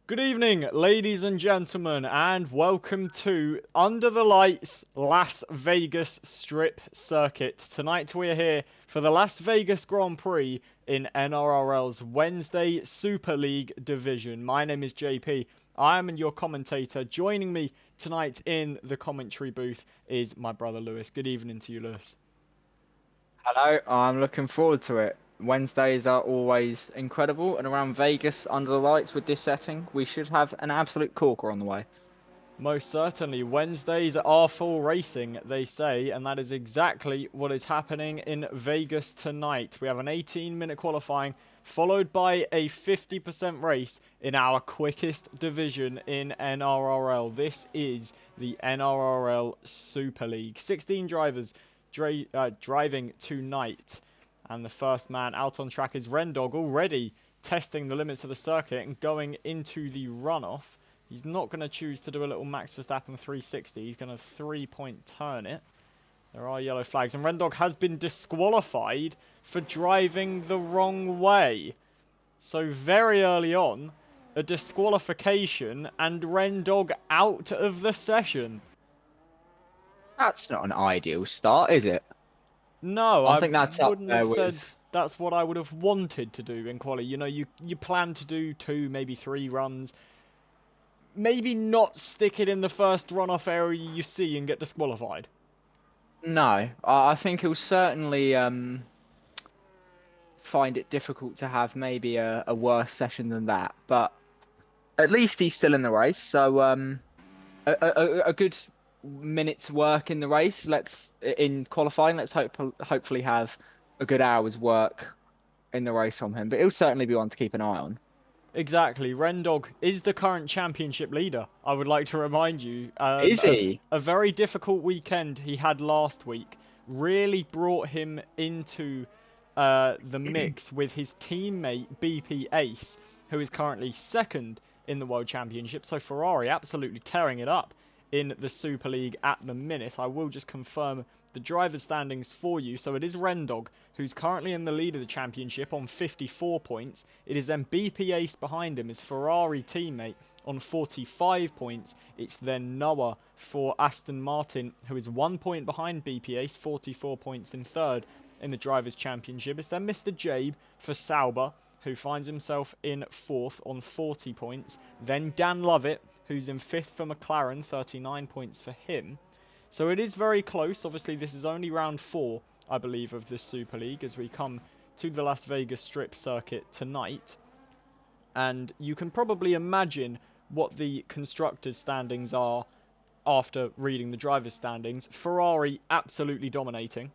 Good evening, ladies and gentlemen, and welcome to Under the Lights Las Vegas Strip Circuit. Tonight we are here for the Las Vegas Grand Prix in NRRL's Wednesday Super League division. My name is JP. I am your commentator. Joining me tonight in the commentary booth is my brother Lewis. Good evening to you, Lewis. Hello, I'm looking forward to it. Wednesdays are always incredible, and around Vegas under the lights with this setting, we should have an absolute corker on the way. Most certainly, Wednesdays are full racing, they say, and that is exactly what is happening in Vegas tonight. We have an 18-minute qualifying, followed by a 50% race in our quickest division in NRRL. This is the NRRL Super League. 16 drivers driving tonight, and the first man out on track is Rendog, already testing the limits of the circuit and going into the runoff. He's not going to choose to do a little Max Verstappen 360. He's going to 3-point turn it. There are yellow flags. And Rendog has been disqualified for driving the wrong way. So very early on, a disqualification and Rendog out of the session. That's not an ideal start, is it? No, I I think that's up wouldn't have there said with. that's what I would have wanted to do in quali. You know, you plan to do 2, maybe 3 runs. Maybe not stick it in the first runoff area you see and get disqualified. No, I think he'll certainly find it difficult to have maybe a worse session than that. But at least he's still in the race, so a good minute's work in the race. Let's in qualifying. Let's hopefully have a good hour's work in the race from him. But he'll certainly be one to keep an eye on. Exactly. Rendog is the current championship leader. I would like to remind you Is he? a very difficult weekend he had last week really brought him into the mix with his teammate BP Ace, who is currently second in the World Championship. So Ferrari absolutely tearing it up in the Super League at the minute. I will just confirm the driver's standings for you. So it is Rendog, who's currently in the lead of the championship on 54 points. It is then BP Ace behind him, his Ferrari teammate, on 45 points. It's then Noah for Aston Martin, who is 1 point behind BP Ace, 44 points in third in the Drivers' Championship. It's then Mr. Jabe for Sauber, who finds himself in fourth on 40 points. Then Dan Lovett, who's in fifth for McLaren, 39 points for him. So it is very close. Obviously, this is only round 4, I believe, of this Super League as we come to the Las Vegas Strip Circuit tonight. And you can probably imagine what the constructors' standings are after reading the drivers' standings. Ferrari absolutely dominating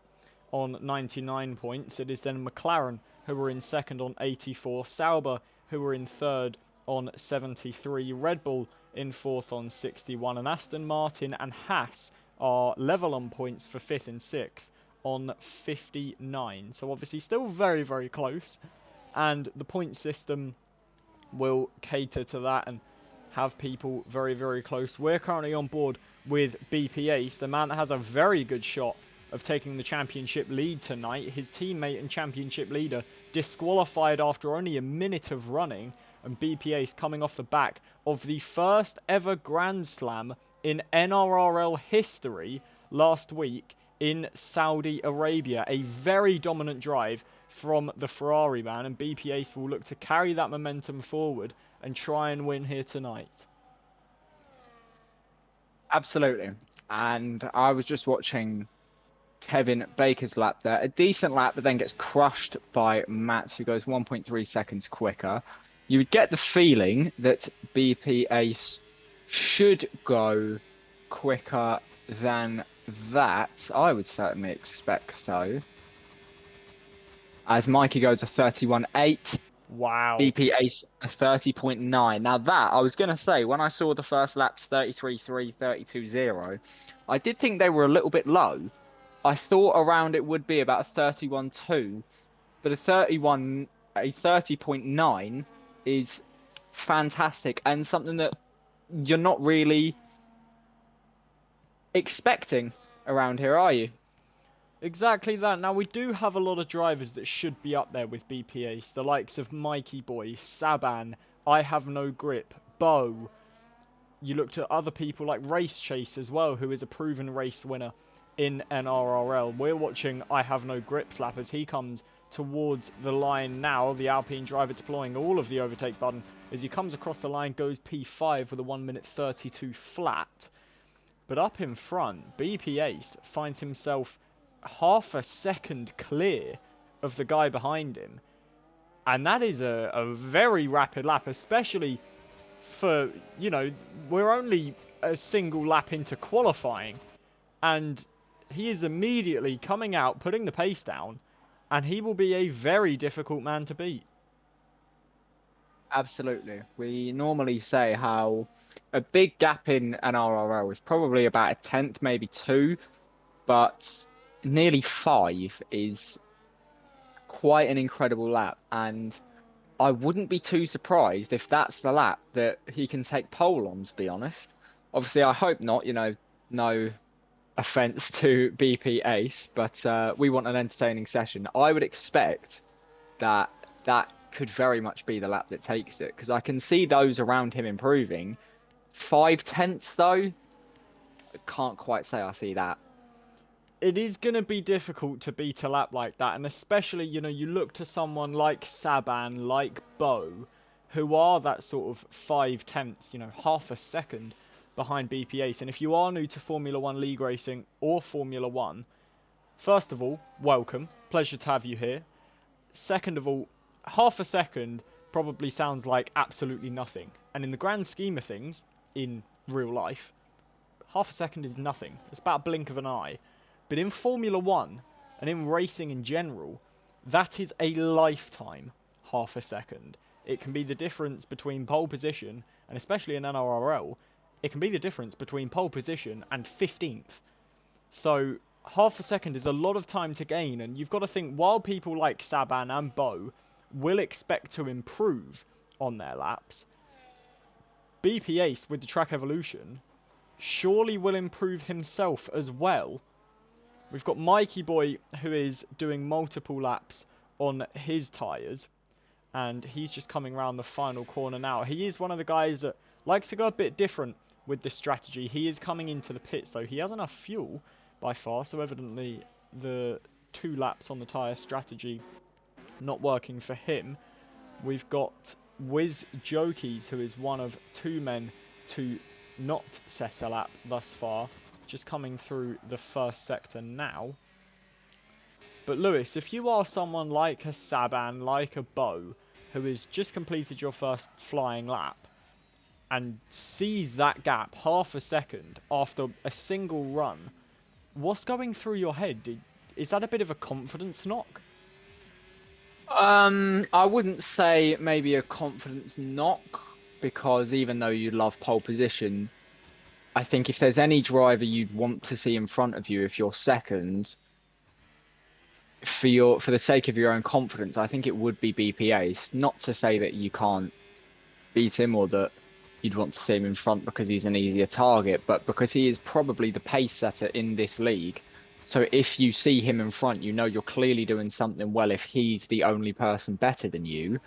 on 99 points. It is then McLaren who were in second on 84, Sauber who were in third on 73, Red Bull in fourth on 61, and Aston Martin and Haas are level on points for fifth and sixth on 59. So obviously still very, very close, and the point system will cater to that and have people very, very close. We're currently on board with BP Ace, the man that has a very good shot of taking the championship lead tonight. His teammate and championship leader disqualified after only a minute of running, and BP Ace coming off the back of the first ever Grand Slam in NRRL history last week in Saudi Arabia. A very dominant drive from the Ferrari man, and BP Ace will look to carry that momentum forward and try and win here tonight. Absolutely. And I was just watching Kevin Baker's lap there. A decent lap, but then gets crushed by Matt, who goes 1.3 seconds quicker. You would get the feeling that BP Ace should go quicker than that. I would certainly expect so. As Mikey goes a 31.8, Wow. BP Ace a 30.9. Now that, I was going to say, when I saw the first laps 33.3, 32.0, I did think they were a little bit low. I thought around it would be about a 31.2, but a 30.9 is fantastic and something that you're not really expecting around here, are you? Exactly that. Now, we do have a lot of drivers that should be up there with BP Ace. The likes of Mikey Boy, Saban, I Have No Grip, Bo. You looked at other people like Race Chase as well, who is a proven race winner in NRRL. We're watching I Have No Grips lap as he comes towards the line now. The Alpine driver deploying all of the overtake button as he comes across the line, goes P5 with a 1 minute 32 flat. But up in front, BP Ace finds himself half a second clear of the guy behind him. And that is a very rapid lap, especially for, you know, we're only a single lap into qualifying. And he is immediately coming out, putting the pace down, and he will be a very difficult man to beat. Absolutely. We normally say how a big gap in an RRL is probably about a tenth, maybe two, but nearly 5 is quite an incredible lap. And I wouldn't be too surprised if that's the lap that he can take pole on, to be honest. Obviously, I hope not, no offense to BP Ace, but we want an entertaining session. I would expect that that could very much be the lap that takes it, because I can see those around him improving. 5/10 though, I can't quite say I see that. It is going to be difficult to beat a lap like that, and especially, you know, you look to someone like Saban, like Bo, who are that sort of 5/10, you know, half a second behind BP Ace. And if you are new to Formula One league racing or Formula One, first of all, welcome. Pleasure to have you here. Second of all, half a second probably sounds like absolutely nothing. And in the grand scheme of things, in real life, half a second is nothing. It's about a blink of an eye. But in Formula One, and in racing in general, that is a lifetime, half a second. It can be the difference between pole position, and especially in NRRL, it can be the difference between pole position and 15th. So half a second is a lot of time to gain, and you've got to think, while people like Saban and Bo will expect to improve on their laps, BP Ace with the track evolution surely will improve himself as well. We've got Mikey Boy, who is doing multiple laps on his tyres, and he's just coming around the final corner now. He is one of the guys that likes to go a bit different with this strategy. He is coming into the pits, though. He has enough fuel by far, so evidently the 2 laps on the tyre strategy not working for him. We've got Wiz Jokies, who is one of 2 men to not set a lap thus far, just coming through the first sector now. But Lewis, if you are someone like a Saban, like a Bo, who has just completed your first flying lap and sees that gap half a second after a single run, what's going through your head? Is that a bit of a confidence knock? I wouldn't say maybe a confidence knock, because even though you love pole position, I think if there's any driver you'd want to see in front of you if you're second, for the sake of your own confidence, I think it would be BP Ace. Not to say that you can't beat him or that you'd want to see him in front because he's an easier target, but because he is probably the pace setter in this league. So if you see him in front, you know you're clearly doing something well if he's the only person better than you.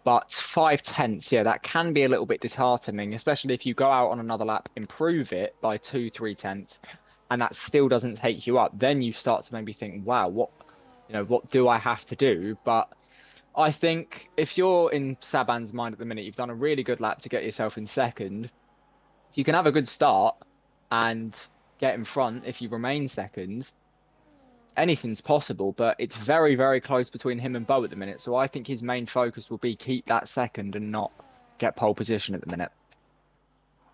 But 5/10, yeah, that can be a little bit disheartening, especially if you go out on another lap, improve it by 2-3 tenths, and that still doesn't take you up. Then you start to maybe think, wow, what do I have to do? But I think if you're in Saban's mind at the minute, you've done a really good lap to get yourself in second. If you can have a good start and get in front, if you remain second, anything's possible, but it's very, very close between him and Bo at the minute. So I think his main focus will be keep that second and not get pole position at the minute.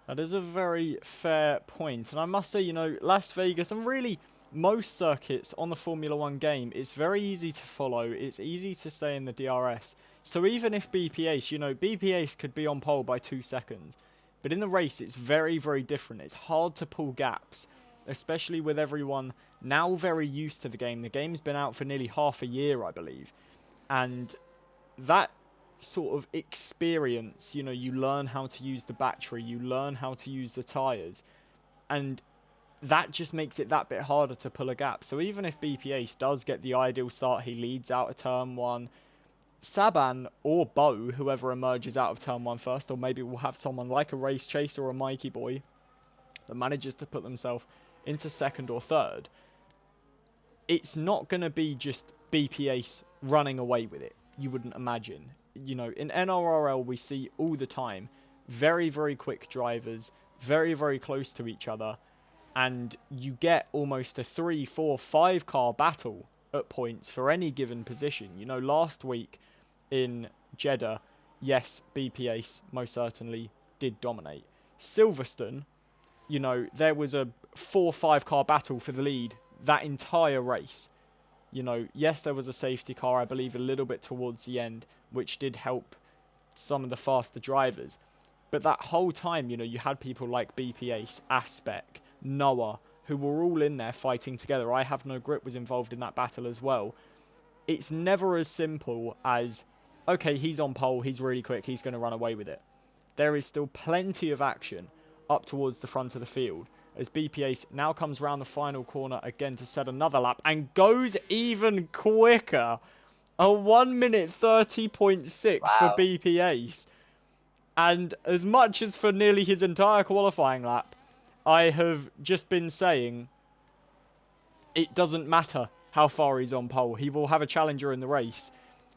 That is a very fair point. And I must say, you know, Las Vegas and really most circuits on the Formula One game, it's very easy to follow. It's easy to stay in the DRS. So even if BP Ace, you know, BP Ace could be on pole by 2 seconds. But in the race, it's very, very different. It's hard to pull gaps, especially with everyone now very used to the game. The game's been out for nearly half a year, I believe. And that sort of experience, you know, you learn how to use the battery, you learn how to use the tyres, and that just makes it that bit harder to pull a gap. So even if BP Ace does get the ideal start, he leads out of turn 1, Saban or Bo, whoever emerges out of turn one first, or maybe we'll have someone like a Race Chaser or a Mikey Boy that manages to put themselves into second or third, it's not going to be just BP Ace running away with it, you wouldn't imagine. You know, in NRRL we see all the time very, very quick drivers, very, very close to each other, and you get almost a 3, 4, 5 car battle at points for any given position. You know, last week in Jeddah, yes, BP Ace most certainly did dominate. Silverstone, you know, there was a 4, 5 car battle for the lead that entire race. You know, yes, there was a safety car, I believe, a little bit towards the end, which did help some of the faster drivers. But that whole time, you know, you had people like BP Ace, Aspec, Noah, who were all in there fighting together. I Have No Grip was involved in that battle as well. It's never as simple as, okay, he's on pole, he's really quick, he's going to run away with it. There is still plenty of action up towards the front of the field as BP Ace now comes round the final corner again to set another lap and goes even quicker. A 1 minute 30.6 for Wow. BP Ace. And as much as for nearly his entire qualifying lap, I have just been saying it doesn't matter how far he's on pole. He will have a challenger in the race.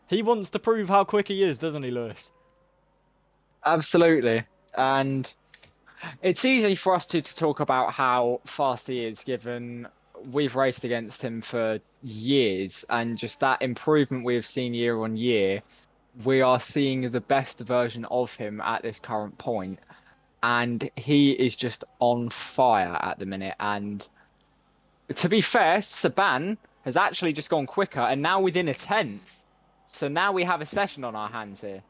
He wants to prove how quick he is, doesn't he, Lewis? Absolutely. And it's easy for us to talk about how fast he is, given we've raced against him for years, and just that improvement we've seen year on year. We are seeing the best version of him at this current point, and he is just on fire at the minute. And to be fair, Saban has actually just gone quicker, and now within a tenth. So now we have a session on our hands here.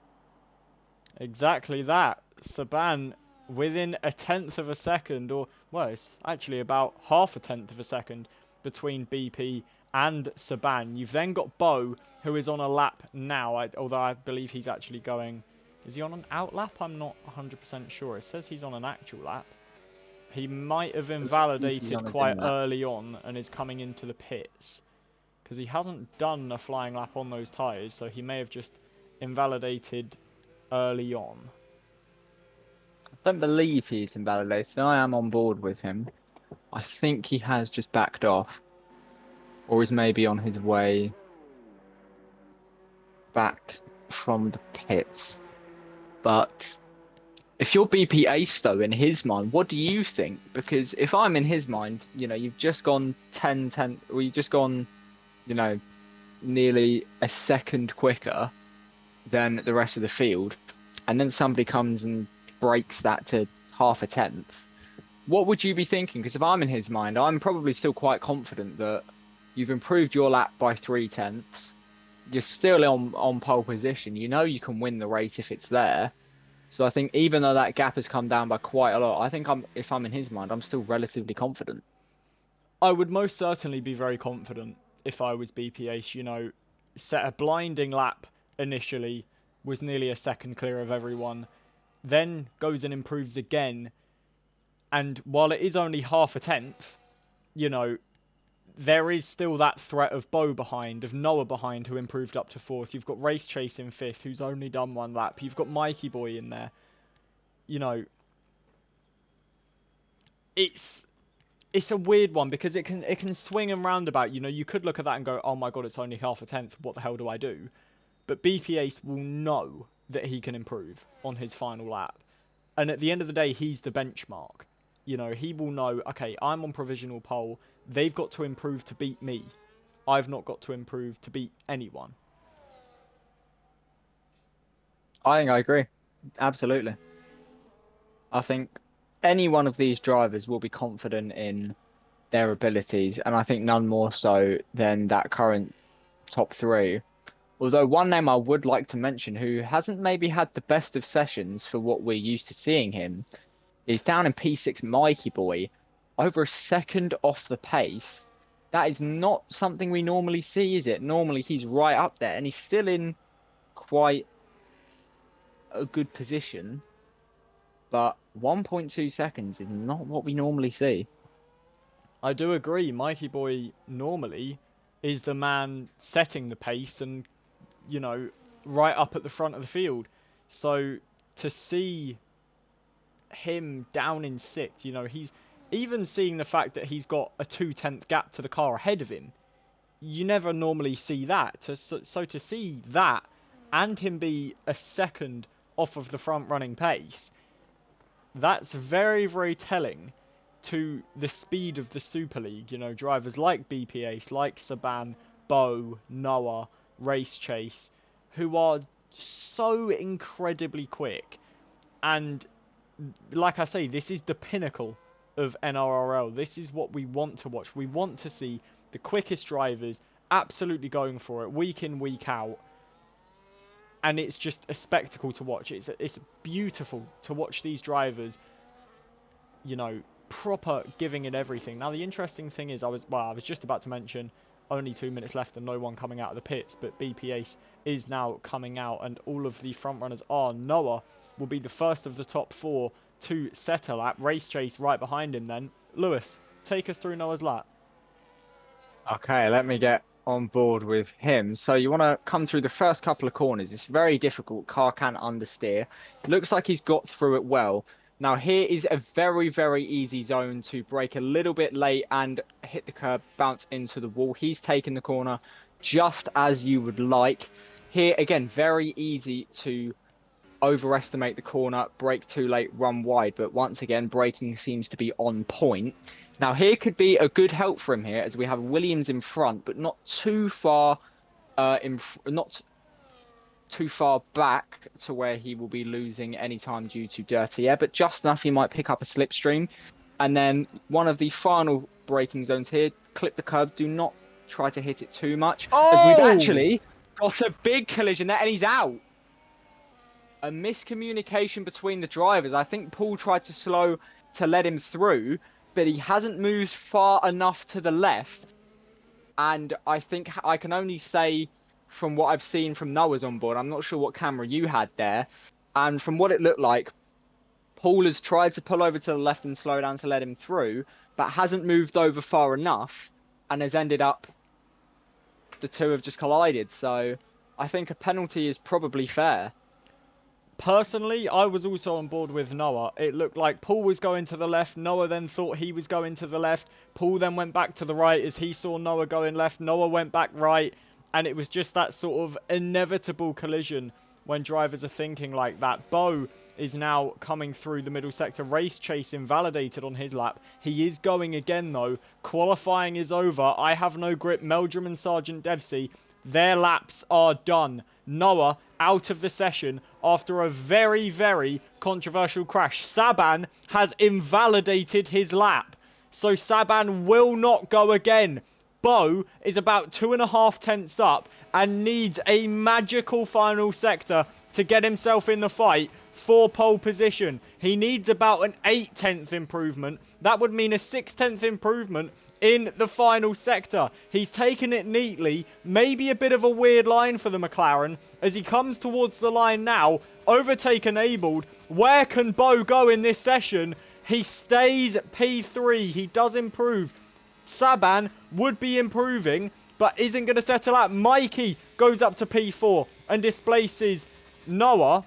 Exactly that. Saban within a tenth of a second, or, well, it's actually about half a tenth of a second between BP and Saban. You've then got Bo, who is on a lap now, although I believe he's actually going... Is he on an out lap? I'm not 100% sure. It says he's on an actual lap. He might have invalidated quite early on and is coming into the pits. Because he hasn't done a flying lap on those tyres, so he may have just invalidated early on. I don't believe he's invalidated. I am on board with him. I think he has just backed off, or is maybe on his way back from the pits. But if you're BP Ace, though, in his mind, what do you think? Because if I'm in his mind, you know, you've just gone 10, or you've just gone, you know, nearly a second quicker than the rest of the field, and then somebody comes and breaks that to half a tenth. What would you be thinking? Because if I'm in his mind, I'm probably still quite confident that you've improved your lap by 3 tenths. You're still on pole position. You know you can win the race if it's there. So I think even though that gap has come down by quite a lot, I think if I'm in his mind, I'm still relatively confident. I would most certainly be very confident if I was BP Ace. You know, set a blinding lap initially, was nearly a second clear of everyone, then goes and improves again. And while it is only half a tenth, you know, there is still that threat of Bo behind, of Noah behind, who improved up to fourth. You've got Race Chase in fifth, who's only done one lap. You've got Mikey Boy in there. You know, it's a weird one because it can swing and roundabout. You know, you could look at that and go, oh my god, it's only half a tenth. What the hell do I do? But BP Ace will know that he can improve on his final lap. And at the end of the day, he's the benchmark. You know, he will know, okay, I'm on provisional pole. They've got to improve to beat me. I've not got to improve to beat anyone. I think I agree. Absolutely. I think any one of these drivers will be confident in their abilities, and I think none more so than that current top three. Although one name I would like to mention who hasn't maybe had the best of sessions for what we're used to seeing him is down in P6 Mikey Boy, over a second off the pace. That is not something we normally see, is it? Normally he's right up there and he's still in quite a good position, but 1.2 seconds is not what we normally see. I do agree. Mikey Boy normally is the man setting the pace and, you know, right up at the front of the field. So to see him down in sixth, you know, he's even seeing the fact that he's got a 2/10 gap to the car ahead of him. You never normally see that. So to see that and him be a second off of the front running pace, that's very, very telling to the speed of the Super League. You know, drivers like BP Ace, like Saban, Bo, Noah, Race Chase, who are so incredibly quick. And like I say, this is the pinnacle of NRRL. This is what we want to watch. We want to see the quickest drivers absolutely going for it week in, week out. And it's just a spectacle to watch. It's beautiful to watch these drivers, you know, proper giving it everything. Now, the interesting thing is, I was just about to mention only 2 minutes left and no one coming out of the pits, but BP Ace is now coming out, and all of the front runners are. Noah will be the first of the top 4 to set a lap. Race Chase right behind him then. Lewis, take us through Noah's lap. Okay, let me get on board with him. So you want to come through the first couple of corners. It's very difficult. Car can understeer. It looks like he's got through it well. Now here is a very, very easy zone to brake a little bit late and hit the curb, bounce into the wall. He's taken the corner just as you would like. Here, again, very easy to overestimate the corner, brake too late, run wide. But once again, braking seems to be on point. Now here could be a good help for him here, as we have Williams in front, but not too far, not too far back to where he will be losing any time due to dirty air, but just enough he might pick up a slipstream. And then one of the final braking zones here, clip the curb, do not try to hit it too much, as we've actually got a big collision there, and he's out. A miscommunication between the drivers. I think Paul tried to slow to let him through, but he hasn't moved far enough to the left. And I think I can only say from what I've seen from Noah's on board, I'm not sure what camera you had there, and from what it looked like, Paul has tried to pull over to the left and slow down to let him through, but hasn't moved over far enough, and has ended up, the two have just collided. So I think a penalty is probably fair. Personally, I was also on board with Noah. It looked like Paul was going to the left. Noah then thought he was going to the left. Paul then went back to the right as he saw Noah going left. Noah went back right. And it was just that sort of inevitable collision when drivers are thinking like that. Bo is now coming through the middle sector. Race Chase invalidated on his lap. He is going again, though. Qualifying is over. I have no grip. Meldrum and Sergeant Devsey, their laps are done. Noah out of the session after a very, very controversial crash. Saban has invalidated his lap. So Saban will not go again. Bo is about 2.5 tenths up and needs a magical final sector to get himself in the fight for pole position. He needs about an 8/10 improvement. That would mean a 6/10 improvement in the final sector. He's taken it neatly. Maybe a bit of a weird line for the McLaren as he comes towards the line now. Overtake enabled. Where can Bo go in this session? He stays P3. He does improve. Saban would be improving, but isn't going to settle out. Mikey goes up to P4 and displaces Noah.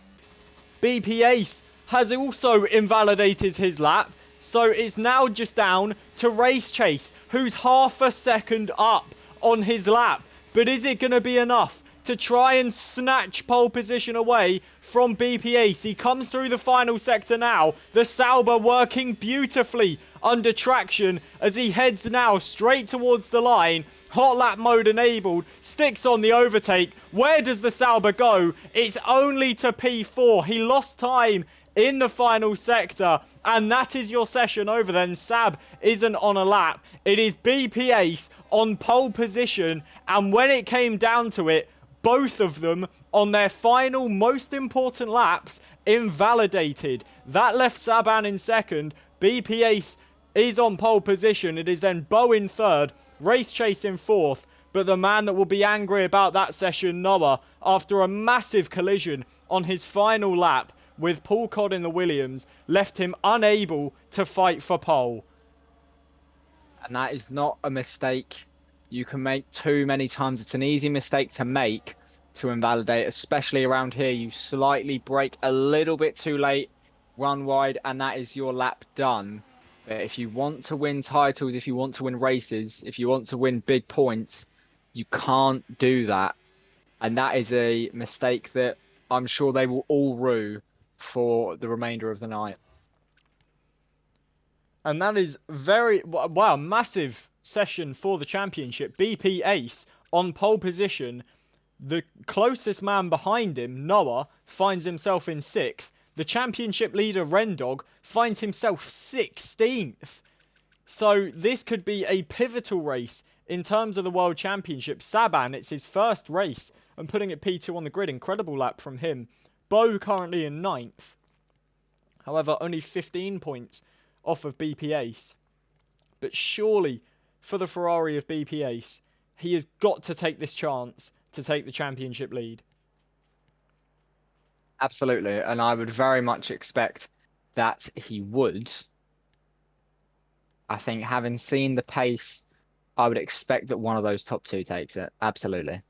BP Ace has also invalidated his lap. So it's now just down to Race Chase, who's half a second up on his lap. But is it going to be enough to try and snatch pole position away from BP Ace? He comes through the final sector now. The Sauber working beautifully under traction as he heads now straight towards the line. Hot lap mode enabled. Sticks on the overtake. Where does the Sauber go? It's only to P4. He lost time in the final sector, and that is your session over then. Sab isn't on a lap. It is BP Ace on pole position, and when it came down to it, both of them on their final most important laps invalidated. That left Saban in second. BP Ace is on pole position. It is then Bo in third, Race Chase in fourth, but the man that will be angry about that session, Noah, after a massive collision on his final lap with Paul Codd in the Williams, left him unable to fight for pole. And that is not a mistake you can make too many times. It's an easy mistake to make, to invalidate, especially around here. You slightly brake a little bit too late, run wide, and that is your lap done. But if you want to win titles, if you want to win races, if you want to win big points, you can't do that. And that is a mistake that I'm sure they will all rue for the remainder of the night. And that is very, wow, massive session for the championship. BP Ace on pole position. The closest man behind him, Noah, finds himself in 6th. The championship leader, Rendog, finds himself 16th. So this could be a pivotal race in terms of the World Championship. Saban, it's his first race, and putting it P2 on the grid. Incredible lap from him. Bo currently in 9th. However, only 15 points off of BP Ace. But surely, for the Ferrari of BP Ace, he has got to take this chance to take the championship lead. Absolutely. And I would very much expect that he would. I think having seen the pace, I would expect that one of those top two takes it. Absolutely.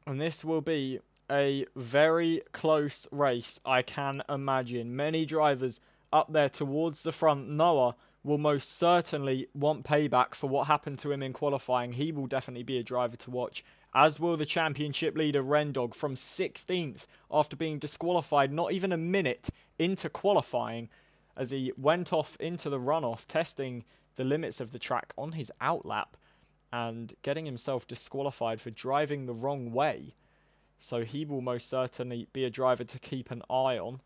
And this will be a very close race, I can imagine. Many drivers up there towards the front. Noah will most certainly want payback for what happened to him in qualifying. He will definitely be a driver to watch, as will the championship leader Rendog from 16th after being disqualified not even a minute into qualifying, as he went off into the runoff, testing the limits of the track on his outlap and getting himself disqualified for driving the wrong way. So he will most certainly be a driver to keep an eye on.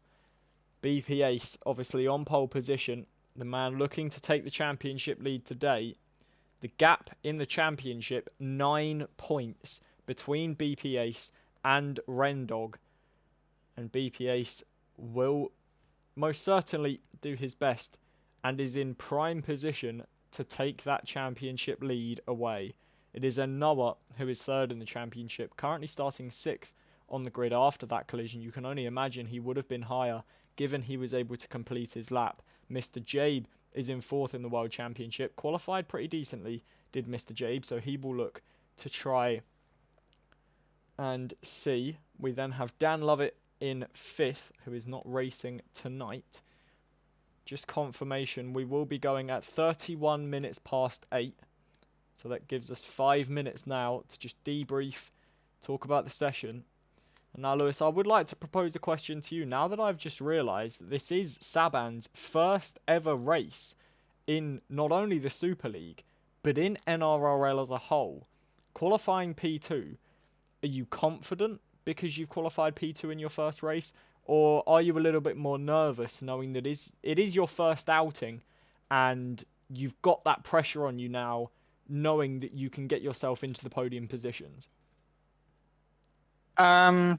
BP Ace obviously on pole position, the man looking to take the championship lead today. The gap in the championship, 9 points between BP Ace and Rendog. And BP Ace will most certainly do his best and is in prime position to take that championship lead away. It is a Noah who is 3rd in the championship, currently starting 6th on the grid after that collision. You can only imagine he would have been higher given he was able to complete his lap. Mr. Jabe is in 4th in the World Championship, qualified pretty decently, did Mr. Jabe, so he will look to try and see. We then have Dan Lovett in 5th, who is not racing tonight. Just confirmation, we will be going at 31 minutes past 8. So that gives us 5 minutes now to just debrief, talk about the session. And now, Lewis, I would like to propose a question to you. Now that I've just realised that this is Saban's first ever race in not only the Super League, but in NRRL as a whole. Qualifying P2, are you confident because you've qualified P2 in your first race? Or are you a little bit more nervous knowing that it is your first outing and you've got that pressure on you now, knowing that you can get yourself into the podium positions? I'd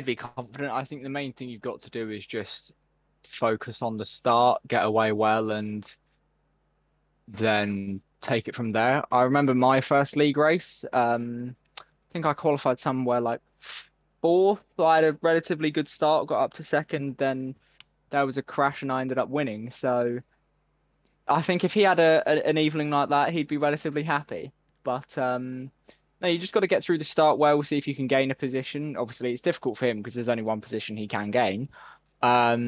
be confident. I think the main thing you've got to do is just focus on the start, get away well, and then take it from there. I remember my first league race. I think I qualified somewhere like 4th. So I had a relatively good start, got up to 2nd, then there was a crash and I ended up winning. So I think if he had an evening like that, he'd be relatively happy. But no, you just got to get through the start well, see if you can gain a position. Obviously, it's difficult for him because there's only one position he can gain. But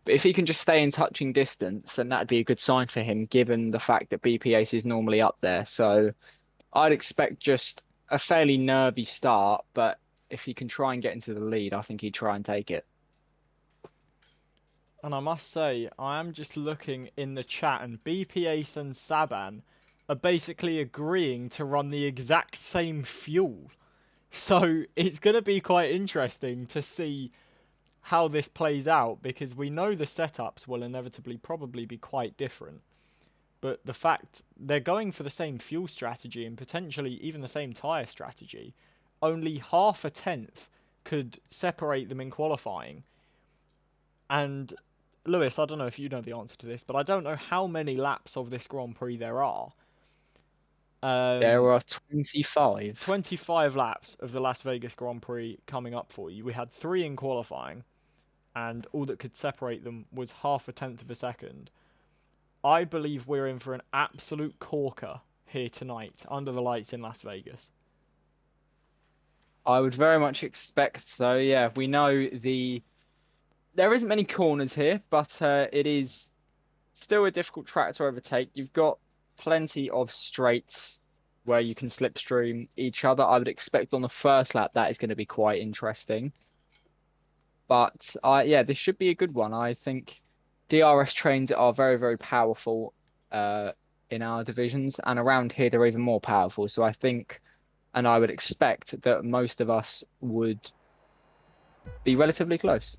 if he can just stay in touching distance, then that'd be a good sign for him, given the fact that BP Ace is normally up there. So I'd expect just a fairly nervy start, but if he can try and get into the lead, I think he'd try and take it. And I must say, I am just looking in the chat, and BP Ace and Saban are basically agreeing to run the exact same fuel. So it's going to be quite interesting to see how this plays out, because we know the setups will inevitably probably be quite different. But the fact they're going for the same fuel strategy and potentially even the same tyre strategy, only half a tenth could separate them in qualifying. And Lewis, I don't know if you know the answer to this, but I don't know how many laps of this Grand Prix there are. There are 25. 25 laps of the Las Vegas Grand Prix coming up for you. We had 3 in qualifying, and all that could separate them was half a tenth of a second. I believe we're in for an absolute corker here tonight under the lights in Las Vegas? I would very much expect so. Yeah, we know there isn't many corners here, but it is still a difficult track to overtake. You've got plenty of straights where you can slipstream each other. I would expect on the first lap that is going to be quite interesting. But yeah, this should be a good one. I think DRS trains are very, very powerful in our divisions, and around here they're even more powerful. So I think, and I would expect that most of us would be relatively close.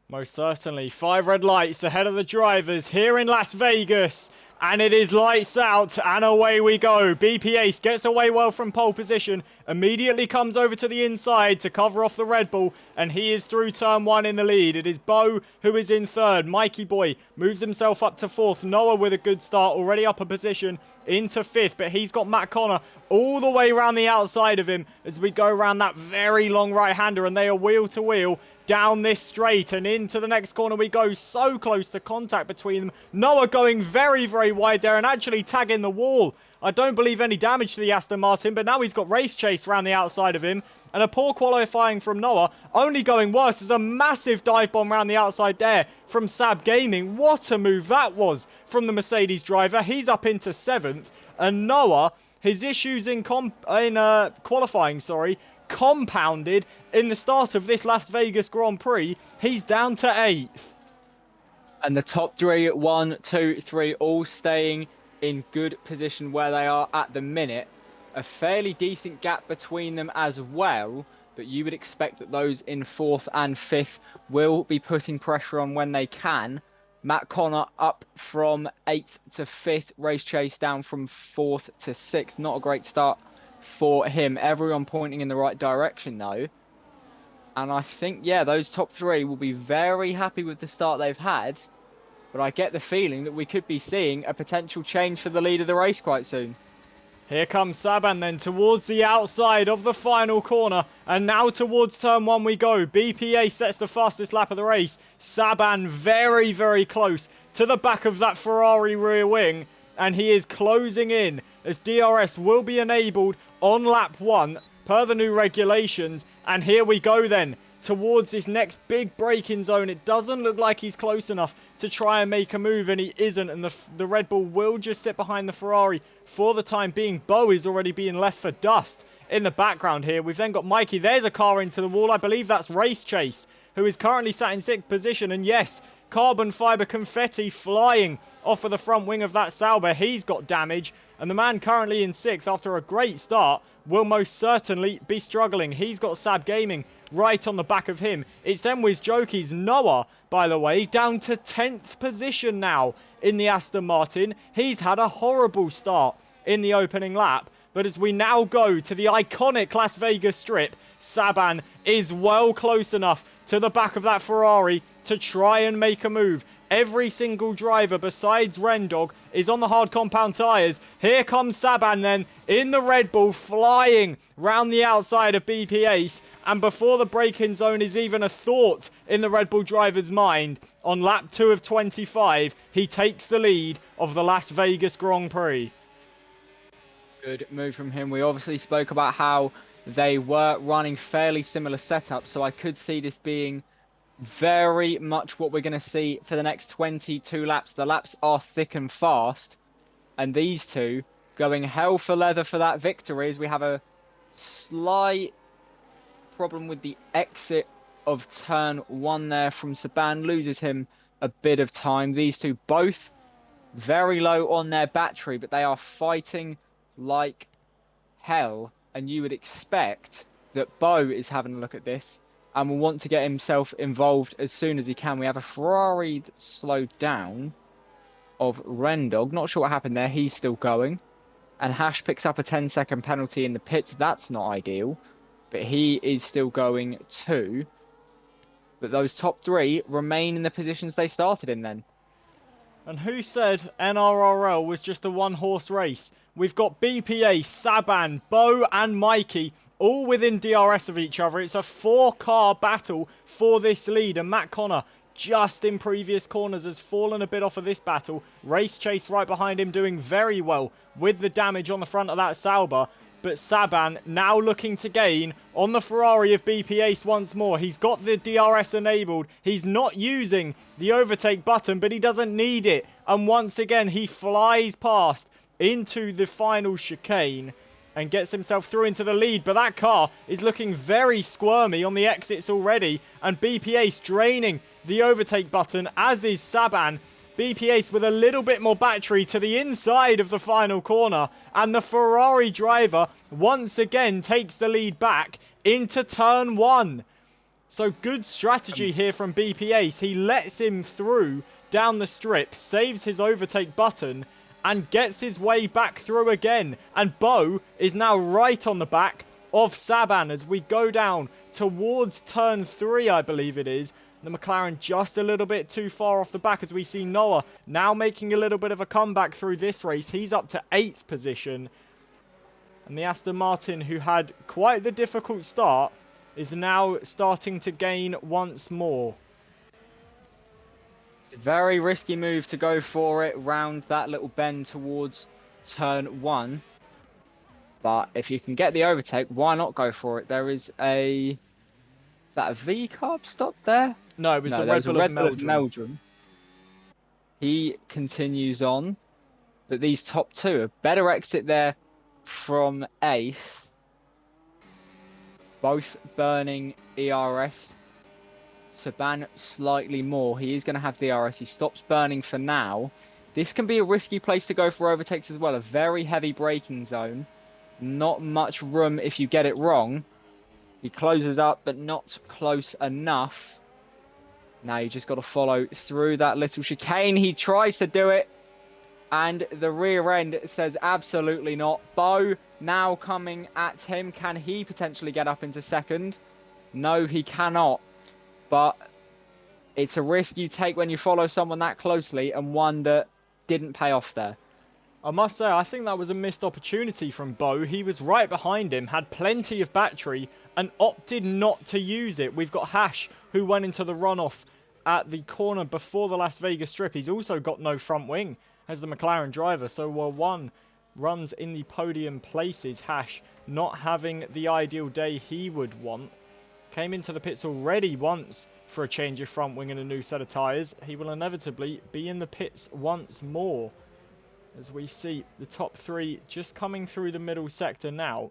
Most certainly. 5 red lights ahead of the drivers here in Las Vegas. And it is lights out and away we go. BP Ace gets away well from pole position. Immediately comes over to the inside to cover off the Red Bull. And he is through turn 1 in the lead. It is Bo who is in third. Mikey Boy moves himself up to fourth. Noah with a good start. Already up a position into fifth. But he's got Matt Connor all the way around the outside of him as we go around that very long right-hander. And they are wheel to wheel down this straight and into the next corner we go. So close to contact between them. Noah going very, very wide there and actually tagging the wall. I don't believe any damage to the Aston Martin, but now he's got race chase around the outside of him. And a poor qualifying from Noah. Only going worse. There's a massive dive bomb around the outside there from Sab Gaming. What a move that was from the Mercedes driver. He's up into 7th. And Noah, his issues in qualifying, compounded in the start of this Las Vegas Grand Prix. He's down to 8th. And the top 3, 1, 2, 3, all staying in good position where they are at the minute. A fairly decent gap between them as well, but you would expect that those in 4th and 5th will be putting pressure on when they can. Matt Connor up from 8th to 5th, Race Chase down from 4th to 6th. Not a great start for him. Everyone pointing in the right direction though. And I think, yeah, those top 3 will be very happy with the start they've had. But I get the feeling that we could be seeing a potential change for the lead of the race quite soon. Here comes Saban then towards the outside of the final corner. And now towards turn 1 we go. BPA sets the fastest lap of the race. Saban very, very close to the back of that Ferrari rear wing. And he is closing in as DRS will be enabled on lap 1 per the new regulations. And here we go then towards this next big braking zone. It doesn't look like he's close enough to try and make a move, and he isn't. And the Red Bull will just sit behind the Ferrari for the time being. Bo is already being left for dust in the background here. We've then got Mikey. There's a car into the wall. I believe that's Race Chase, who is currently sat in 6th position. And yes, carbon fibre confetti flying off of the front wing of that Sauber. He's got damage. And the man currently in 6th after a great start will most certainly be struggling. He's got Sab Gaming right on the back of him. It's then with Joki's Noah, by the way, down to 10th position now in the Aston Martin. He's had a horrible start in the opening lap. But as we now go to the iconic Las Vegas Strip, Saban is well close enough to the back of that Ferrari to try and make a move. Every single driver besides Rendog is on the hard compound tyres. Here comes Saban then in the Red Bull flying round the outside of BP Ace. And before the braking zone is even a thought in the Red Bull driver's mind, on lap 2 of 25, he takes the lead of the Las Vegas Grand Prix. Good move from him. We obviously spoke about how they were running fairly similar setups, so I could see this being very much what we're going to see for the next 22 laps. The laps are thick and fast, and these two going hell for leather for that victory, as we have a slight problem with the exit of turn 1 there from Saban. Loses him a bit of time. These two both very low on their battery, but they are fighting like hell, and you would expect that Bo is having a look at this and will want to get himself involved as soon as he can. We have a Ferrari that slowed down of Rendog. Not sure what happened there. He's still going. And Hash picks up a 10-second penalty in the pits. That's not ideal. But he is still going too. But those top 3 remain in the positions they started in then. And who said NRRL was just a one-horse race? We've got BPA, Saban, Bo and Mikey all within DRS of each other. It's a 4-car battle for this lead. And Matt Connor just in previous corners, has fallen a bit off of this battle. Race Chase right behind him doing very well with the damage on the front of that Sauber. But Saban now looking to gain on the Ferrari of BP Ace once more. He's got the DRS enabled. He's not using the overtake button, but he doesn't need it. And once again, he flies past into the final chicane and gets himself through into the lead. But that car is looking very squirmy on the exits already. And BP Ace draining the overtake button, as is Saban. BP Ace with a little bit more battery to the inside of the final corner. And the Ferrari driver once again takes the lead back into turn 1. So good strategy here from BP Ace. He lets him through down the strip, saves his overtake button, and gets his way back through again. And Bo is now right on the back of Saban as we go down towards turn 3, I believe it is. The McLaren just a little bit too far off the back as we see Noah now making a little bit of a comeback through this race. He's up to 8th position. And the Aston Martin, who had quite the difficult start, is now starting to gain once more. It's a very risky move to go for it round that little bend towards turn 1. But if you can get the overtake, why not go for it? There is a... Is that a V-carb stop there? No, it was the Red Bull of Meldrum. He continues on. But these top two, a better exit there from Ace. Both burning ERS. Saban slightly more. He is going to have DRS. He stops burning for now. This can be a risky place to go for overtakes as well. A very heavy braking zone. Not much room if you get it wrong. He closes up, but not close enough. Now you just got to follow through that little chicane. He tries to do it. And the rear end says absolutely not. Bo now coming at him. Can he potentially get up into second? No, he cannot. But it's a risk you take when you follow someone that closely, and one that didn't pay off there. I must say, I think that was a missed opportunity from Bo. He was right behind him, had plenty of battery, and opted not to use it. We've got Hash, who went into the runoff at the corner before the Las Vegas strip. He's also got no front wing as the McLaren driver. So while one runs in the podium places, Hash not having the ideal day he would want. Came into the pits already once for a change of front wing and a new set of tyres. He will inevitably be in the pits once more. As we see the top three just coming through the middle sector now.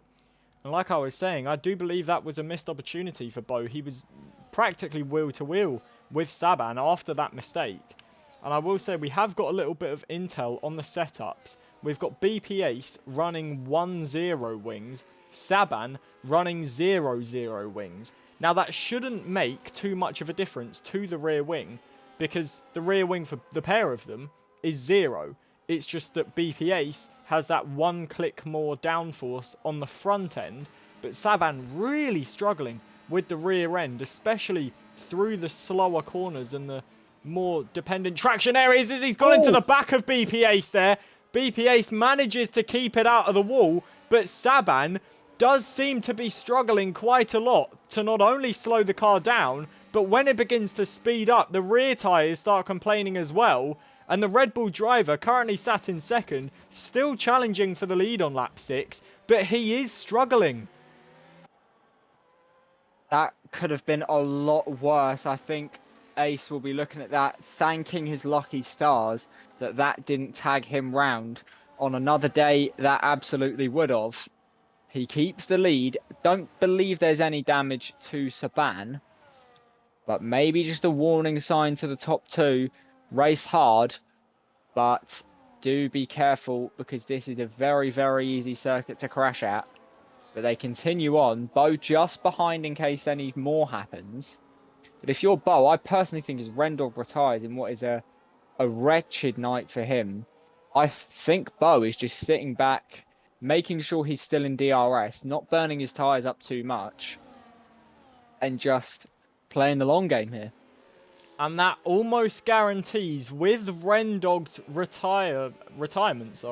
And like I was saying, I do believe that was a missed opportunity for Bo. He was practically wheel to wheel with Saban after that mistake. And I will say we have got a little bit of intel on the setups. We've got BP Ace running 1-0 wings, Saban running 0-0 wings. Now that shouldn't make too much of a difference to the rear wing, because the rear wing for the pair of them is 0. It's just that BP Ace has that one click more downforce on the front end, but Saban really struggling with the rear end, especially through the slower corners and the more dependent traction areas as he's gone into the back of BP Ace there. BP Ace manages to keep it out of the wall, but Saban does seem to be struggling quite a lot to not only slow the car down, but when it begins to speed up, the rear tyres start complaining as well. And the Red Bull driver, currently sat in second, still challenging for the lead on lap 6, but he is struggling. That could have been a lot worse. I think Ace will be looking at that, thanking his lucky stars that that didn't tag him round. On another day, that absolutely would have. He keeps the lead. Don't believe there's any damage to Saban, but maybe just a warning sign to the top two. Race hard, but do be careful because this is a very, very easy circuit to crash at. But they continue on. Bo just behind in case any more happens. But if you're Bo, I personally think his Rendog retires in what is a wretched night for him. I think Bo is just sitting back, making sure he's still in DRS, not burning his tyres up too much, and just playing the long game here. And that almost guarantees, with Rendog's retirement,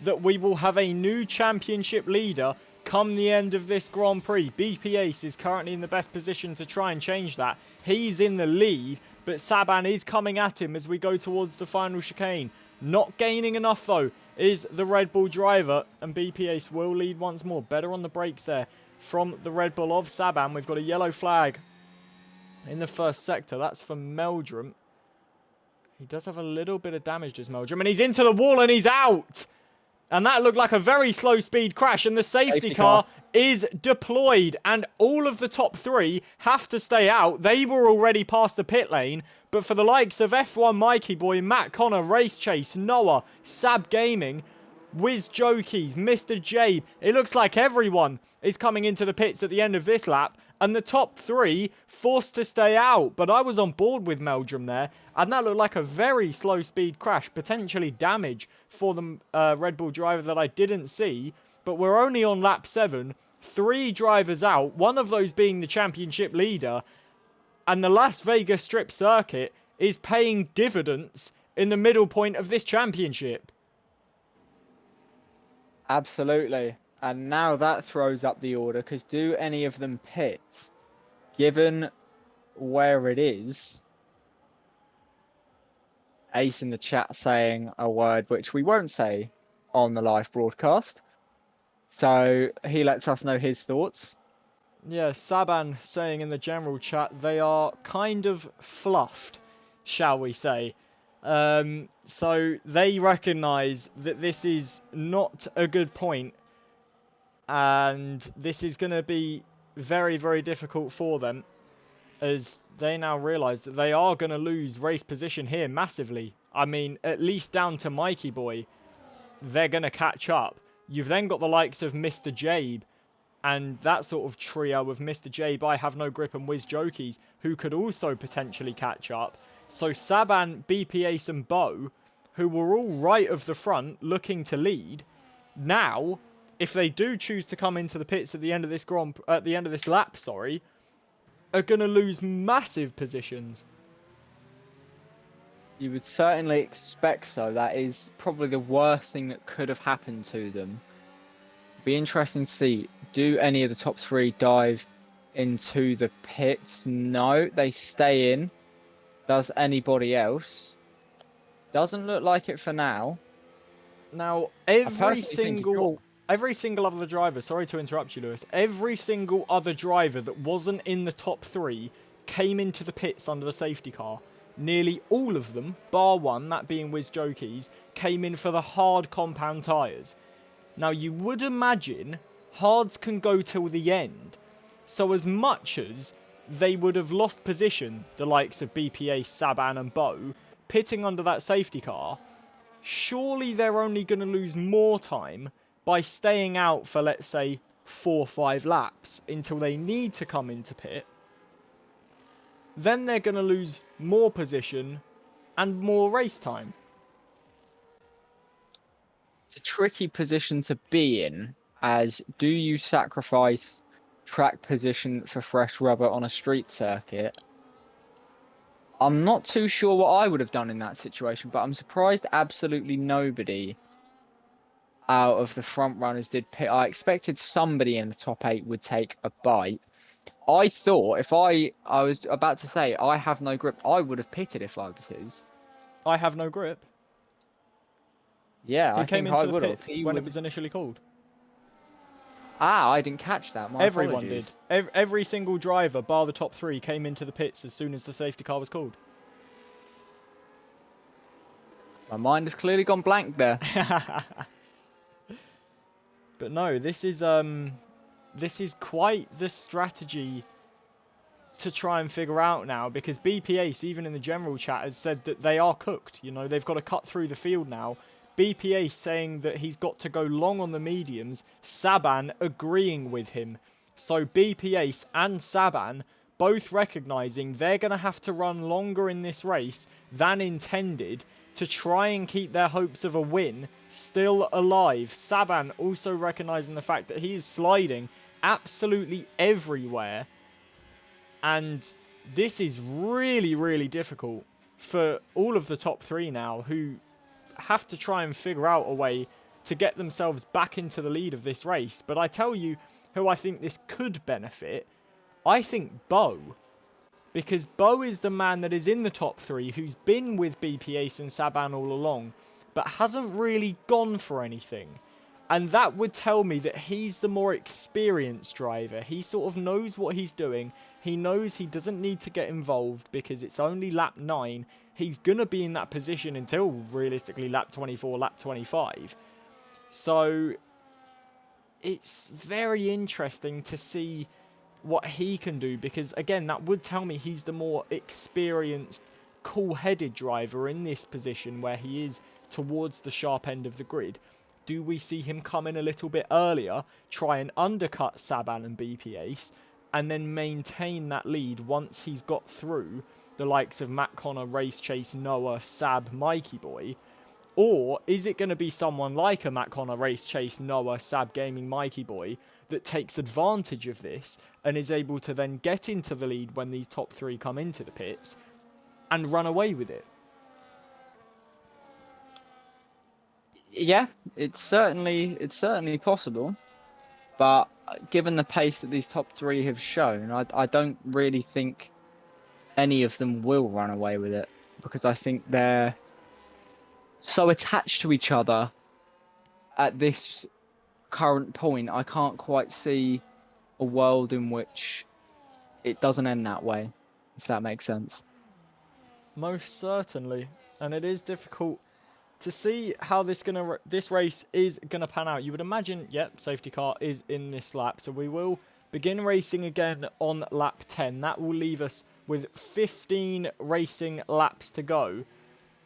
that we will have a new championship leader come the end of this Grand Prix. BP Ace is currently in the best position to try and change that. He's in the lead, but Saban is coming at him as we go towards the final chicane. Not gaining enough, though, is the Red Bull driver, and BP Ace will lead once more. Better on the brakes there from the Red Bull of Saban. We've got a yellow flag in the first sector. That's for Meldrum. He does have a little bit of damage, does Meldrum, and he's into the wall and he's out. And that looked like a very slow speed crash, and the safety car is deployed, and all of the top three have to stay out. They were already past the pit lane, but for the likes of F1 Mikey Boy, Matt Connor, Race Chase, Noah, Sab Gaming, Wiz Jokies, Mr. Jabe, it looks like everyone is coming into the pits at the end of this lap, and the top three forced to stay out. But I was on board with Meldrum there, and that looked like a very slow speed crash, potentially damage for the Red Bull driver that I didn't see. But we're only on lap 7, 3 drivers out, one of those being the championship leader, and the Las Vegas Strip circuit is paying dividends in the middle point of this championship. Absolutely. And now that throws up the order, because do any of them pit? Given where it is, Ace in the chat saying a word which we won't say on the live broadcast. So he lets us know his thoughts. Yeah, Saban saying in the general chat, they are kind of fluffed, shall we say. So they recognise that this is not a good point, and this is going to be very, very difficult for them, as they now realise that they are going to lose race position here massively. I mean, at least down to Mikey Boy, they're going to catch up. You've then got the likes of Mr. Jabe, and that sort of trio of Mr. Jabe, I Have No Grip, and Wiz Jokies, who could also potentially catch up. So Saban, BP Ace, and Bo, who were all right of the front, looking to lead, now, if they do choose to come into the pits at the end of this lap, are going to lose massive positions. You would certainly expect so. That is probably the worst thing that could have happened to them. Be interesting to see, do any of the top 3 dive into the pits? No, they stay in. Does anybody else? Doesn't look like it for now. Now, every single other driver, sorry to interrupt you, Lewis, every single other driver that wasn't in the top 3 came into the pits under the safety car. Nearly all of them, bar one, that being Wiz Jokies, came in for the hard compound tyres. Now, you would imagine hards can go till the end. So as much as they would have lost position, the likes of BPA, Saban and Bo, pitting under that safety car, surely they're only going to lose more time by staying out for, let's say, 4 or 5 laps until they need to come into pit. Then they're going to lose more position and more race time. It's a tricky position to be in, as do you sacrifice track position for fresh rubber on a street circuit? I'm not too sure what I would have done in that situation, but I'm surprised absolutely nobody out of the front runners did pit. I expected somebody in the top 8 would take a bite. I thought if I was about to say I have no grip, I would have pitted if I was his. I have no grip. Yeah, he I came think into I the would have. pits when it was initially called. Ah, I didn't catch that. My Everyone apologies. did. Every single driver, bar the top 3, came into the pits as soon as the safety car was called. My mind has clearly gone blank there. But no, this is quite the strategy to try and figure out now, because BP Ace, even in the general chat, has said that they are cooked. You know, they've got to cut through the field now. BP Ace saying that he's got to go long on the mediums. Saban agreeing with him. So BP Ace and Saban both recognising they're going to have to run longer in this race than intended to try and keep their hopes of a win still alive. Saban also recognising the fact that he is sliding absolutely everywhere. And this is really, really difficult for all of the top 3 now, who have to try and figure out a way to get themselves back into the lead of this race. But I tell you who I think this could benefit. I think Bo. because Bo is the man that is in the top 3 who's been with BP Ace and Saban all along, but hasn't really gone for anything. And that would tell me that he's the more experienced driver. He sort of knows what he's doing. He knows he doesn't need to get involved because it's only lap 9. He's going to be in that position until realistically lap 24, lap 25. So it's very interesting to see what he can do, because again, that would tell me he's the more experienced, cool-headed driver in this position where he is towards the sharp end of the grid. Do we see him come in a little bit earlier, try and undercut Saban and BP Ace, and then maintain that lead once he's got through the likes of Matt Connor, Race Chase, Noah, Sab, Mikey Boy? Or is it going to be someone like a Matt Connor, Race Chase, Noah, Sab Gaming, Mikey Boy that takes advantage of this and is able to then get into the lead when these top 3 come into the pits and run away with it? Yeah, it's certainly possible, but given the pace that these top 3 have shown, I don't really think any of them will run away with it, because I think they're so attached to each other at this current point. I can't quite see a world in which it doesn't end that way, if that makes sense. Most certainly, and it is difficult to see how this race is gonna pan out. You would imagine, yep, safety car is in this lap, so we will begin racing again on lap 10. That will leave us with 15 racing laps to go.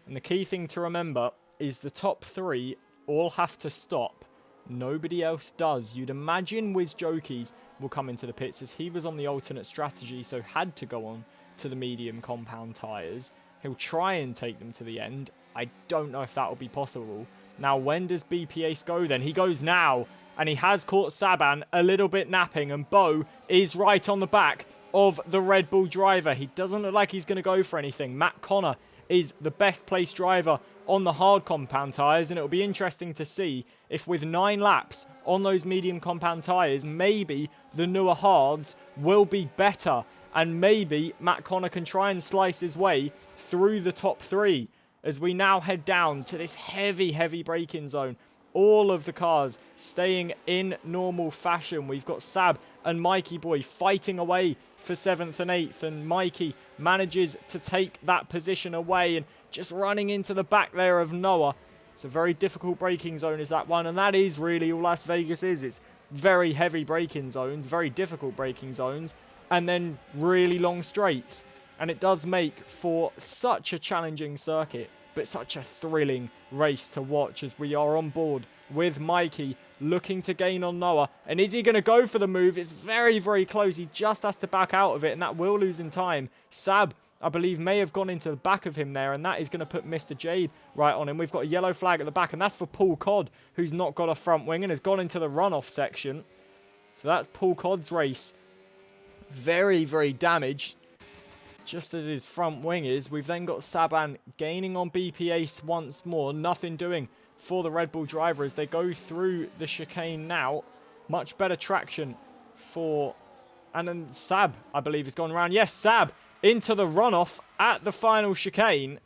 And the key thing to remember is the top 3 all have to stop. Nobody else does. You'd imagine Wiz Jokies will come into the pits, as he was on the alternate strategy, so had to go on to the medium compound tyres. He'll try and take them to the end. I don't know if that will be possible. Now, when does BP Ace go then? He goes now, and he has caught Saban a little bit napping, and Bo is right on the back of the Red Bull driver. He doesn't look like he's going to go for anything. Matt Connor is the best placed driver on the hard compound tyres, and it'll be interesting to see if with 9 laps on those medium compound tyres, maybe the newer hards will be better, and maybe Matt Connor can try and slice his way through the top 3 as we now head down to this heavy braking zone. All of the cars staying in normal fashion. We've got Sab and Mikey Boy fighting away for 7th and 8th, and Mikey manages to take that position away and just running into the back there of Noah. It's a very difficult braking zone, is that one, and that is really all Las Vegas is. It's very heavy braking zones, very difficult braking zones, and then really long straights. And it does make for such a challenging circuit, but such a thrilling race to watch, as we are on board with Mikey looking to gain on Noah. And is he going to go for the move? It's very close. He just has to back out of it, and that will lose in time. Sab, I believe, may have gone into the back of him there, and that is going to put Mr. Jade right on him. We've got a yellow flag at the back, and that's for Paul Codd, who's not got a front wing and has gone into the runoff section. So that's Paul Codd's race. Very damaged, just as his front wing is. We've then got Saban gaining on BP Ace once more. Nothing doing for the Red Bull driver as they go through the chicane now. Much better traction for... And then Sab, I believe, has gone around. Yes, Sab into the runoff at the final chicane.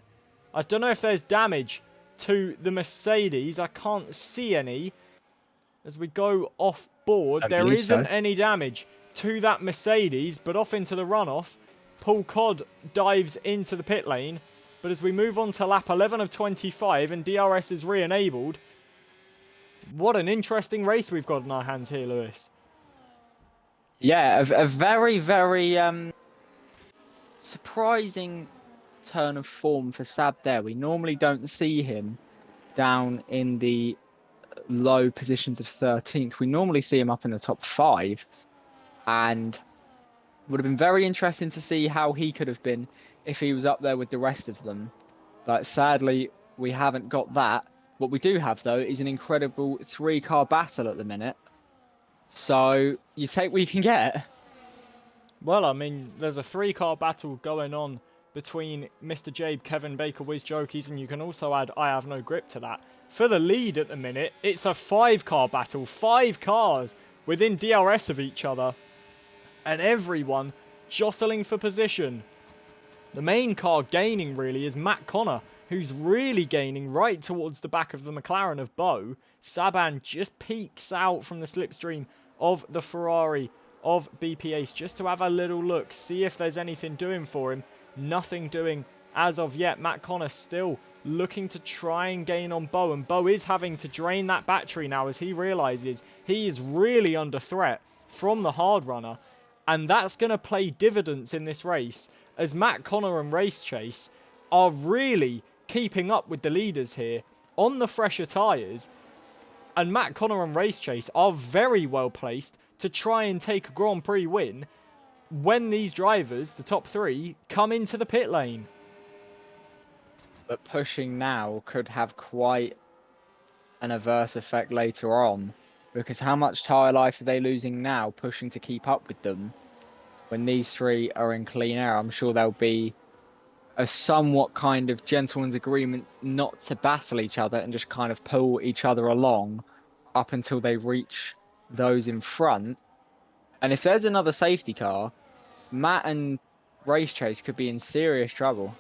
I don't know if there's damage to the Mercedes. I can't see any. As we go off board, there isn't any damage to that Mercedes, but off into the runoff. Paul Codd dives into the pit lane, but as we move on to lap 11 of 25 and DRS is re-enabled, what an interesting race we've got in our hands here, Lewis. Yeah, a very surprising turn of form for Sab there. We normally don't see him down in the low positions of 13th. We normally see him up in the top 5, and would have been very interesting to see how he could have been if he was up there with the rest of them. But sadly, we haven't got that. What we do have, though, is an incredible 3-car battle at the minute. So you take what you can get. Well, I mean, there's a 3-car battle going on between Mr. Jabe, Kevin Baker, Wiz Jokies, and you can also add I Have No Grip to that. For the lead at the minute, it's a 5-car battle. 5 cars within DRS of each other, and everyone jostling for position. The main car gaining really is Matt Connor, who's really gaining right towards the back of the McLaren of Beau. Saban just peeks out from the slipstream of the Ferrari of BP Ace just to have a little look, see if there's anything doing for him. Nothing doing as of yet. Matt Connor still looking to try and gain on Beau, and Beau is having to drain that battery now as he realizes he is really under threat from the hard runner, and that's going to play dividends in this race as Matt Connor and Race Chase are really keeping up with the leaders here on the fresher tyres, and Matt Connor and Race Chase are very well placed to try and take a Grand Prix win when these drivers, the top three, come into the pit lane. But pushing now could have quite an adverse effect later on, because how much tyre life are they losing now pushing to keep up with them? When these three are in clean air, I'm sure there'll be a somewhat kind of gentleman's agreement not to battle each other and just kind of pull each other along up until they reach those in front. And if there's another safety car, Matt and Race Chase could be in serious trouble.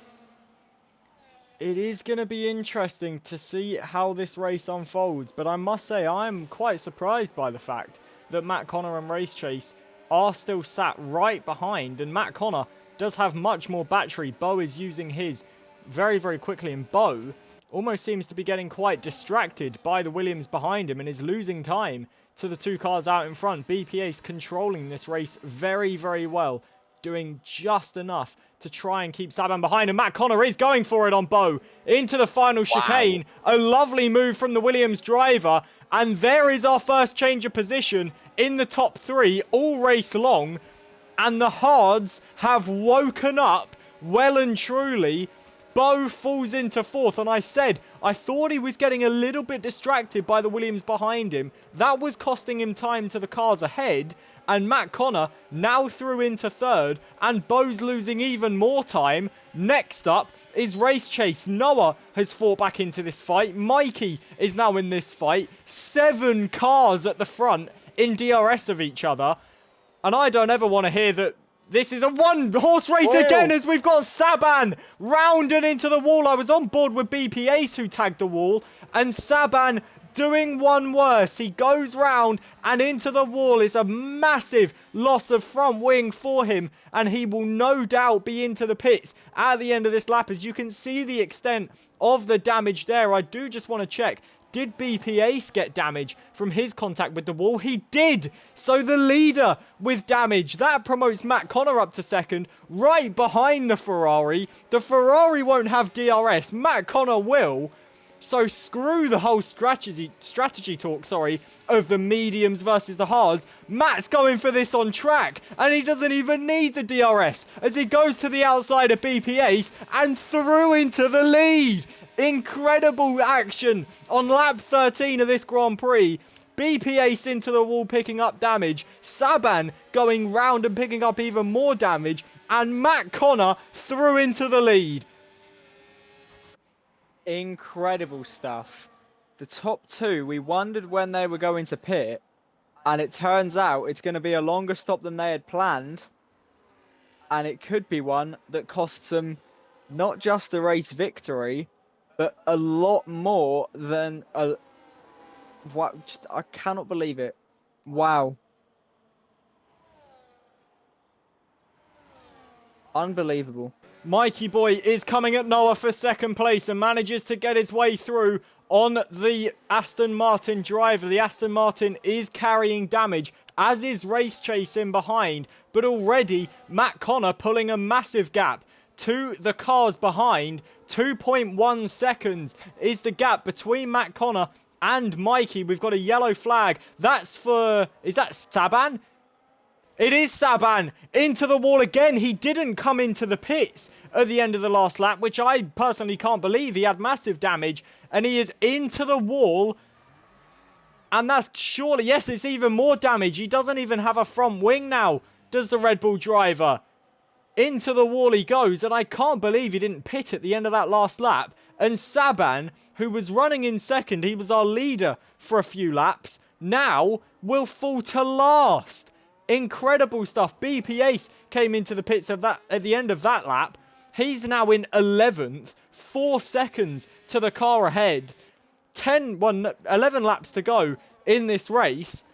It is going to be interesting to see how this race unfolds, but I must say I'm quite surprised by the fact that Matt Connor and Race Chase are still sat right behind, and Matt Connor does have much more battery. Beau is using his very, very quickly, and Beau almost seems to be getting quite distracted by the Williams behind him and is losing time to the two cars out in front. BP Ace controlling this race very, very well, doing just enough to try and keep Saban behind, and Matt Connor is going for it on Beau into the final chicane. A lovely move from the Williams driver, and there is our first change of position in the top three all race long, and the hards have woken up well and truly. Beau falls into fourth, and I said I thought he was getting a little bit distracted by the Williams behind him. That was costing him time to the cars ahead, and Matt Connor now through into third, and Beau's losing even more time. Next up is Race Chase. Noah has fought back into this fight. Mikey is now in this fight. 7 cars at the front in DRS of each other, and I don't ever want to hear that this is a one-horse race again, as we've got Saban rounding into the wall. I was on board with BP Ace who tagged the wall, and Saban doing one worse. He goes round and into the wall. Is a massive loss of front wing for him, and he will no doubt be into the pits at the end of this lap. As you can see the extent of the damage there, I do just want to check. Did BP Ace get damage from his contact with the wall? He did. So the leader with damage. That promotes Matt Connor up to second, right behind the Ferrari. The Ferrari won't have DRS. Matt Connor will. So screw the whole strategy talk, of the mediums versus the hards. Matt's going for this on track, and he doesn't even need the DRS as he goes to the outside of BP Ace and through into the lead. Incredible action on lap 13 of this Grand Prix. BP Ace into the wall picking up damage. Saban going round and picking up even more damage. And Matt Connor through into the lead. Incredible stuff. The top two, we wondered when they were going to pit, and it turns out it's going to be a longer stop than they had planned, and it could be one that costs them not just a race victory, but a lot more than a... What? I cannot believe it. Wow. Unbelievable. Mikey Boy is coming at Noah for second place and manages to get his way through on the Aston Martin driver. The Aston Martin is carrying damage, as is Race Chase in behind. But already, Matt Connor pulling a massive gap to the cars behind. 2.1 seconds is the gap between Matt Connor and Mikey. We've got a yellow flag. That's for... Is that Saban? It is Saban into the wall again. He didn't come into the pits at the end of the last lap, which I personally can't believe. He had massive damage, and he is into the wall. And that's surely... Yes, it's even more damage. He doesn't even have a front wing now, does the Red Bull driver. Into the wall he goes, and I can't believe he didn't pit at the end of that last lap. And Saban, who was running in second, he was our leader for a few laps, now will fall to last. Incredible stuff. BP Ace came into the pits at the end of that lap, He's now in 11th, 4 seconds to the car ahead. 11 laps to go in this race.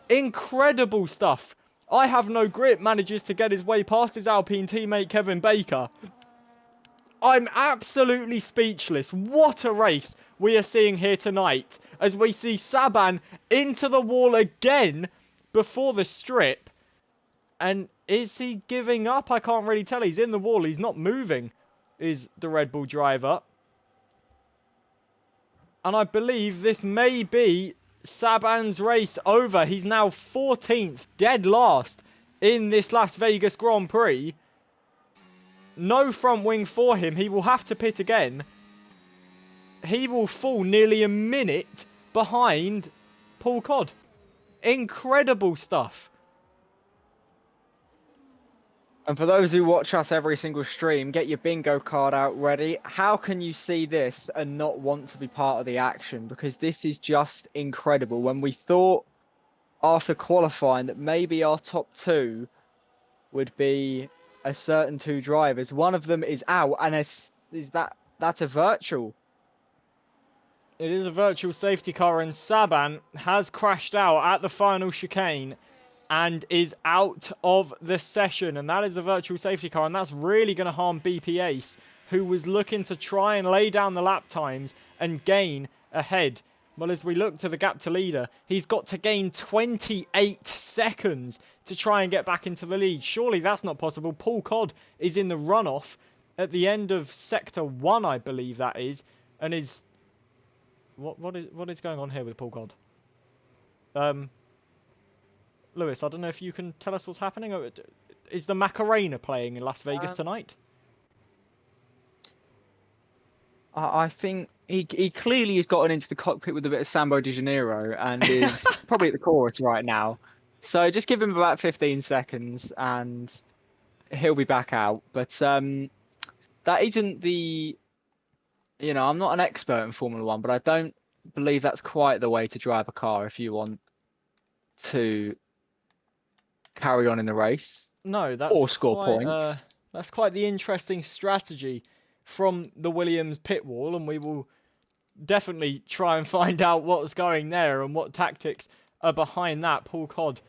Incredible stuff. I Have No Grip manages to get his way past his Alpine teammate Kevin Baker. I'm absolutely speechless. What a race we are seeing here tonight as we see Saban into the wall again before the strip. And is he giving up? I can't really tell. He's in the wall. He's not moving, is the Red Bull driver. And I believe this may be Saban's race over. He's now 14th, dead last in this Las Vegas Grand Prix. No front wing for him. He will have to pit again. He will fall nearly a minute behind Paul Codd. Incredible stuff. And for those who watch us every single stream, get your bingo card out ready. How can you see this and not want to be part of the action? Because this is just incredible. When we thought after qualifying that maybe our top two would be a certain two drivers, one of them is out, and that's a virtual. It is a virtual safety car, and Saban has crashed out at the final chicane and is out of the session. And that is a virtual safety car, and that's really going to harm BP Ace, who was looking to try and lay down the lap times and gain ahead. Well, as we look to the gap to leader, he's got to gain 28 seconds to try and get back into the lead. Surely that's not possible. Paul Codd is in the runoff at the end of Sector 1, I believe that is, and is... What is going on here with Paul Codd? Lewis, I don't know if you can tell us what's happening. Is the Macarena playing in Las Vegas tonight? I think he clearly has gotten into the cockpit with a bit of Sambo de Janeiro and is probably at the chorus right now. So just give him about 15 seconds and he'll be back out. But that isn't the... You know, I'm not an expert in Formula One, but I don't believe that's quite the way to drive a car if you want to carry on in the race. No, that's or score quite, points. That's quite the interesting strategy from the Williams pit wall, and we will definitely try and find out what's going there and what tactics are behind that. Paul Codd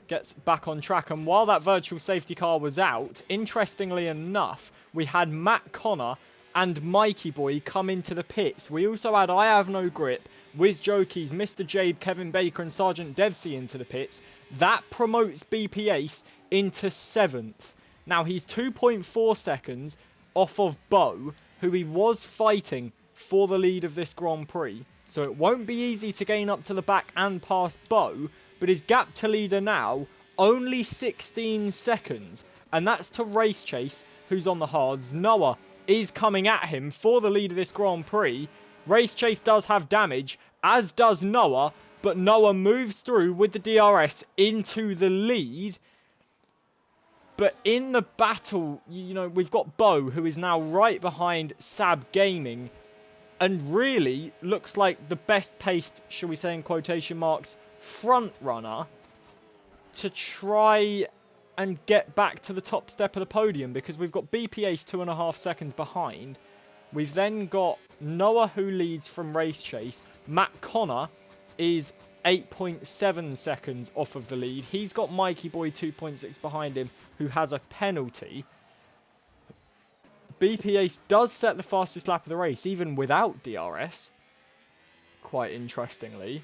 gets back on track, and while that virtual safety car was out, interestingly enough, we had Matt Connor and Mikey Boy come into the pits. We also had I Have No Grip, Wiz Jokies, Mr. Jade, Kevin Baker and Sergeant Devsey into the pits. That promotes BP Ace into 7th. Now he's 2.4 seconds off of Bo, who he was fighting for the lead of this Grand Prix. So it won't be easy to gain up to the back and past Bo, but his gap to leader now, only 16 seconds. And that's to Race Chase, who's on the hards. Noah is coming at him for the lead of this Grand Prix. Race Chase does have damage, as does Noah, but Noah moves through with the DRS into the lead. But in the battle, you know, we've got Bo, who is now right behind Sab Gaming, and really looks like the best paced, shall we say in quotation marks, front runner to try and get back to the top step of the podium, because we've got BP Ace 2.5 seconds behind. We've then got Noah, who leads from Race Chase. Matt Connor is 8.7 seconds off of the lead. He's got Mikey Boy 2.6 behind him, who has a penalty. BP Ace does set the fastest lap of the race, even without DRS. Quite interestingly.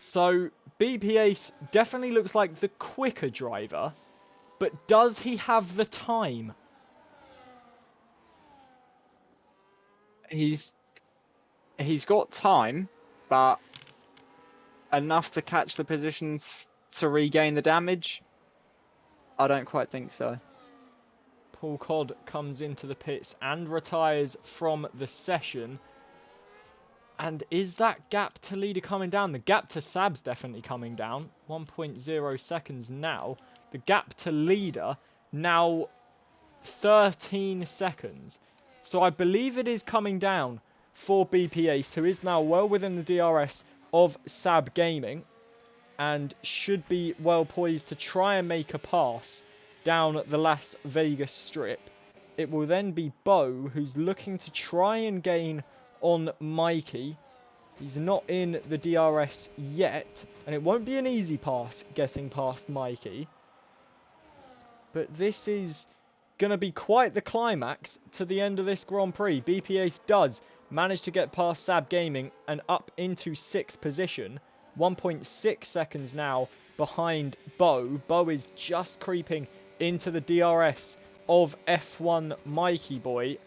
So BP Ace definitely looks like the quicker driver, but does he have the time? He's got time, but enough to catch the positions to regain the damage? I don't quite think so. Paul Codd comes into the pits and retires from the session. And is that gap to leader coming down? The gap to Sab's definitely coming down. 1.0 seconds now. The gap to leader now 13 seconds. So I believe it is coming down for BP Ace, who is now well within the DRS of Sab Gaming and should be well poised to try and make a pass down the Las Vegas Strip. it will then be Bo, who's looking to try and gain on Mikey. He's not in the DRS yet, and it won't be an easy pass getting past Mikey. But this is going to be quite the climax to the end of this Grand Prix. BP Ace does manage to get past Sab Gaming and up into 6th position. 1.6 seconds now behind Bo. Bo is just creeping into the DRS of F1 Mikey Boy,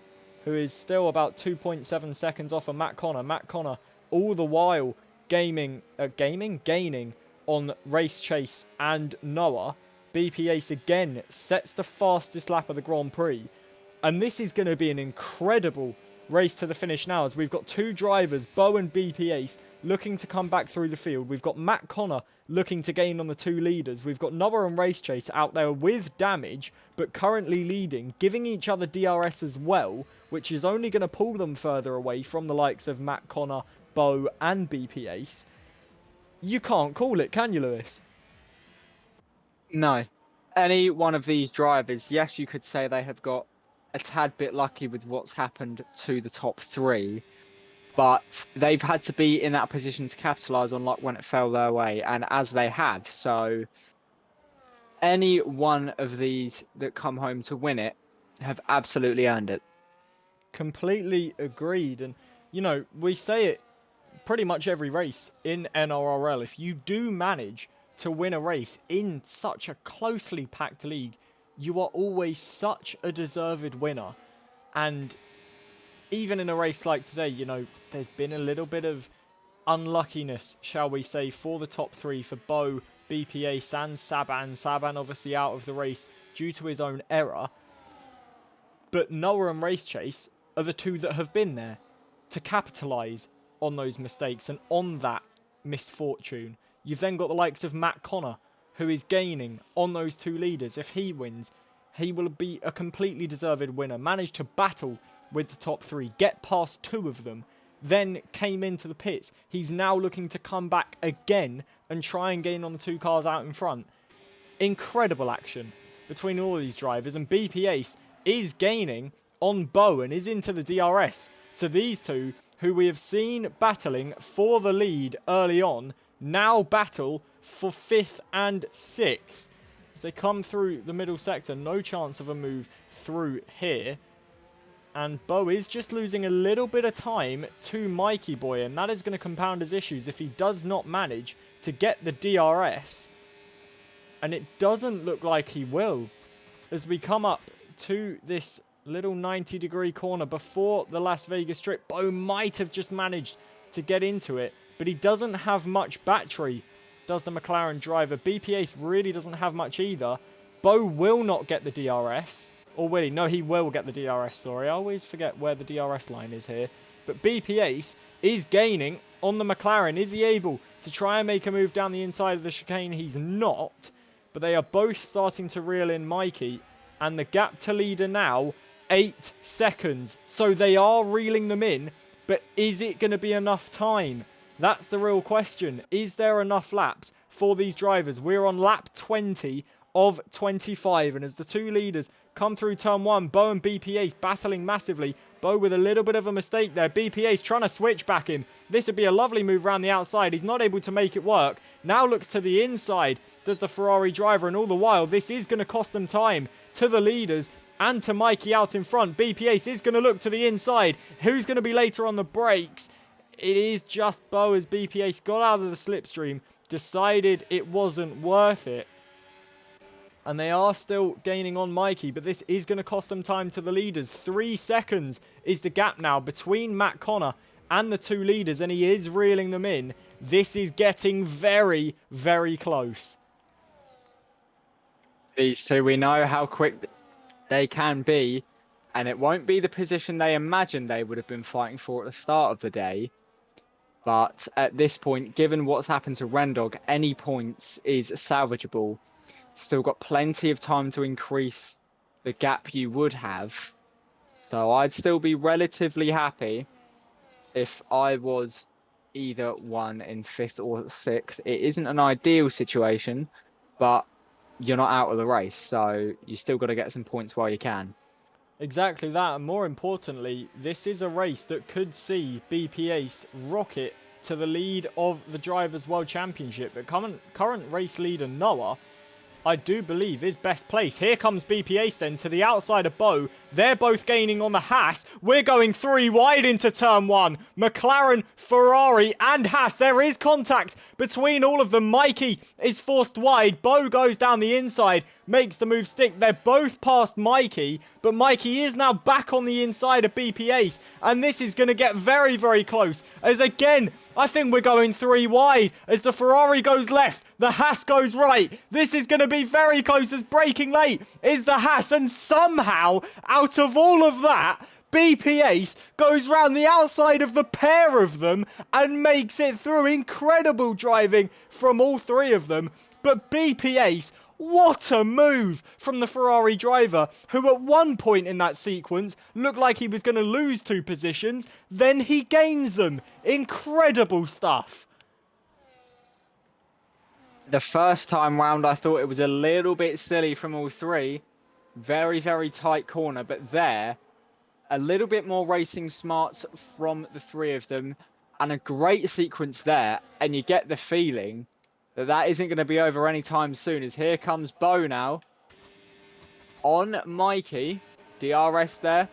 who is still about 2.7 seconds off of Matt Connor. Matt Connor all the while gaining on Race Chase and Noah. BP Ace again sets the fastest lap of the Grand Prix. And this is going to be an incredible race to the finish now, as we've got two drivers, Bo and BP Ace, looking to come back through the field. We've got Matt Connor looking to gain on the two leaders. We've got Noah and Race Chase out there with damage, but currently leading, giving each other DRS as well, which is only going to pull them further away from the likes of Matt Connor, Bo and BP Ace. You can't call it, can you, Lewis? No. Any one of these drivers, yes, you could say they have got a tad bit lucky with what's happened to the top three, but they've had to be in that position to capitalise on luck when it fell their way, and as they have. So any one of these that come home to win it have absolutely earned it. Completely agreed. And, you know, we say it pretty much every race in NRRL. If you do manage to win a race in such a closely packed league, you are always such a deserved winner. And even in a race like today, you know, there's been a little bit of unluckiness, shall we say, for the top three, for Bo, BP Ace and Saban. Saban obviously out of the race due to his own error. But Noah and Race Chase are the two that have been there to capitalise on those mistakes and on that misfortune. You've then got the likes of Matt Connor, who is gaining on those two leaders. If he wins, he will be a completely deserved winner. Managed to battle with the top three, get past two of them, then came into the pits. He's now looking to come back again and try and gain on the two cars out in front. Incredible action between all of these drivers, and BP Ace is gaining on Bo and is into the DRS. So these two, who we have seen battling for the lead early on, now battle for 5th and 6th. As they come through the middle sector, no chance of a move through here. And Bo is just losing a little bit of time to Mikey Boy, and that is going to compound his issues if he does not manage to get the DRS. And it doesn't look like he will, as we come up to this little 90-degree corner before the Las Vegas Strip. Bo might have just managed to get into it, but he doesn't have much battery, does the McLaren driver. BP Ace really doesn't have much either. Bo will not get the DRS. Or will he? No, he will get the DRS, sorry. I always forget where the DRS line is here. But BP Ace is gaining on the McLaren. Is he able to try and make a move down the inside of the chicane? He's not. But they are both starting to reel in Mikey. And the gap to leader now, 8 seconds. So they are reeling them in. But is it going to be enough time? That's the real question. Is there enough laps for these drivers? We're on lap 20 of 25. And as the two leaders come through turn 1, Bo and BP Ace battling massively. Bo with a little bit of a mistake there. BP Ace trying to switch back him. This would be a lovely move around the outside. He's not able to make it work. Now looks to the inside, does the Ferrari driver. And all the while, this is going to cost them time to the leaders and to Mikey out in front. BP Ace is going to look to the inside. Who's going to be later on the brakes? It is just Bo, as BP Ace got out of the slipstream, decided it wasn't worth it. And they are still gaining on Mikey, but this is going to cost them time to the leaders. 3 seconds is the gap now between Matt Connor and the two leaders, and he is reeling them in. This is getting very, very close. These two, we know how quick they can be, and it won't be the position they imagined they would have been fighting for at the start of the day. But at this point, given what's happened to Rendog, any points is salvageable. Still got plenty of time to increase the gap you would have. So I'd still be relatively happy if I was either one in 5th or 6th. It isn't an ideal situation, but you're not out of the race, so you still got to get some points while you can. Exactly that, and more importantly, this is a race that could see BP Ace rocket to the lead of the Drivers' World Championship. But current race leader Noah, I do believe, is best placed. Here comes BP Ace then to the outside of Bo. They're both gaining on the Haas. We're going 3 wide into turn 1. McLaren, Ferrari and Haas. There is contact between all of them. Mikey is forced wide. Bo goes down the inside, makes the move stick. They're both past Mikey, but Mikey is now back on the inside of BP Ace. And this is going to get very, very close. As again, I think we're going 3 wide. As the Ferrari goes left, the Haas goes right. This is going to be very close as braking late is the Haas. And somehow, out of all of that, BP Ace goes round the outside of the pair of them and makes it through. Incredible driving from all 3 of them. But BP Ace, what a move from the Ferrari driver, who at one point in that sequence looked like he was going to lose 2 positions. Then he gains them. Incredible stuff. The first time round, I thought it was a little bit silly from all 3. Very, very tight corner, but there, a little bit more racing smarts from the 3 of them, and a great sequence there, and you get the feeling that that isn't going to be over anytime soon, as here comes Bo now, on Mikey, DRS there,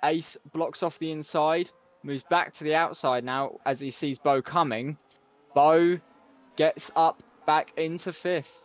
Ace blocks off the inside, moves back to the outside now as he sees Bo coming. Bo gets up back into 5th.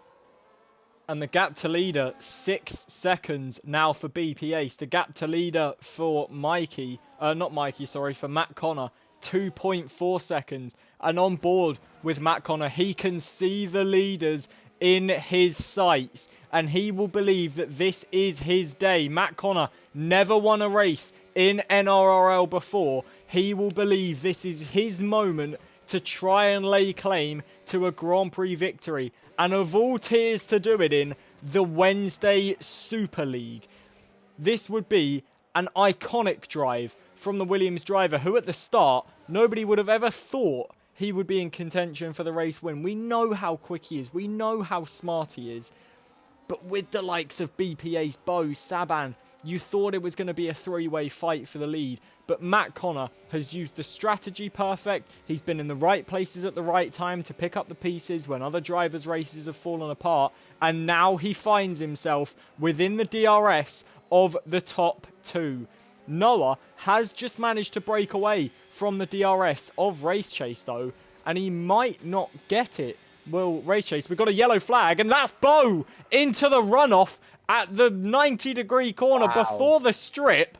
And the gap to leader, 6 seconds now for BP Ace. The gap to leader for for Matt Connor, 2.4 seconds. And on board with Matt Connor, he can see the leaders in his sights. And he will believe that this is his day. Matt Connor never won a race in NRRL before. He will believe this is his moment to try and lay claim to a Grand Prix victory. And of all tiers to do it in, the Wednesday Super League. This would be an iconic drive from the Williams driver, who at the start, nobody would have ever thought he would be in contention for the race win. We know how quick he is. We know how smart he is. But with the likes of BP Ace, Bo, Saban, you thought it was going to be a 3-way fight for the lead. But Matt Connor has used the strategy perfect. He's been in the right places at the right time to pick up the pieces when other drivers' races have fallen apart. And now he finds himself within the DRS of the top 2. Noah has just managed to break away from the DRS of Race Chase though, and he might not get it. Well, Race Chase, we've got a yellow flag, and that's Bo into the runoff at the 90-degree corner before the strip.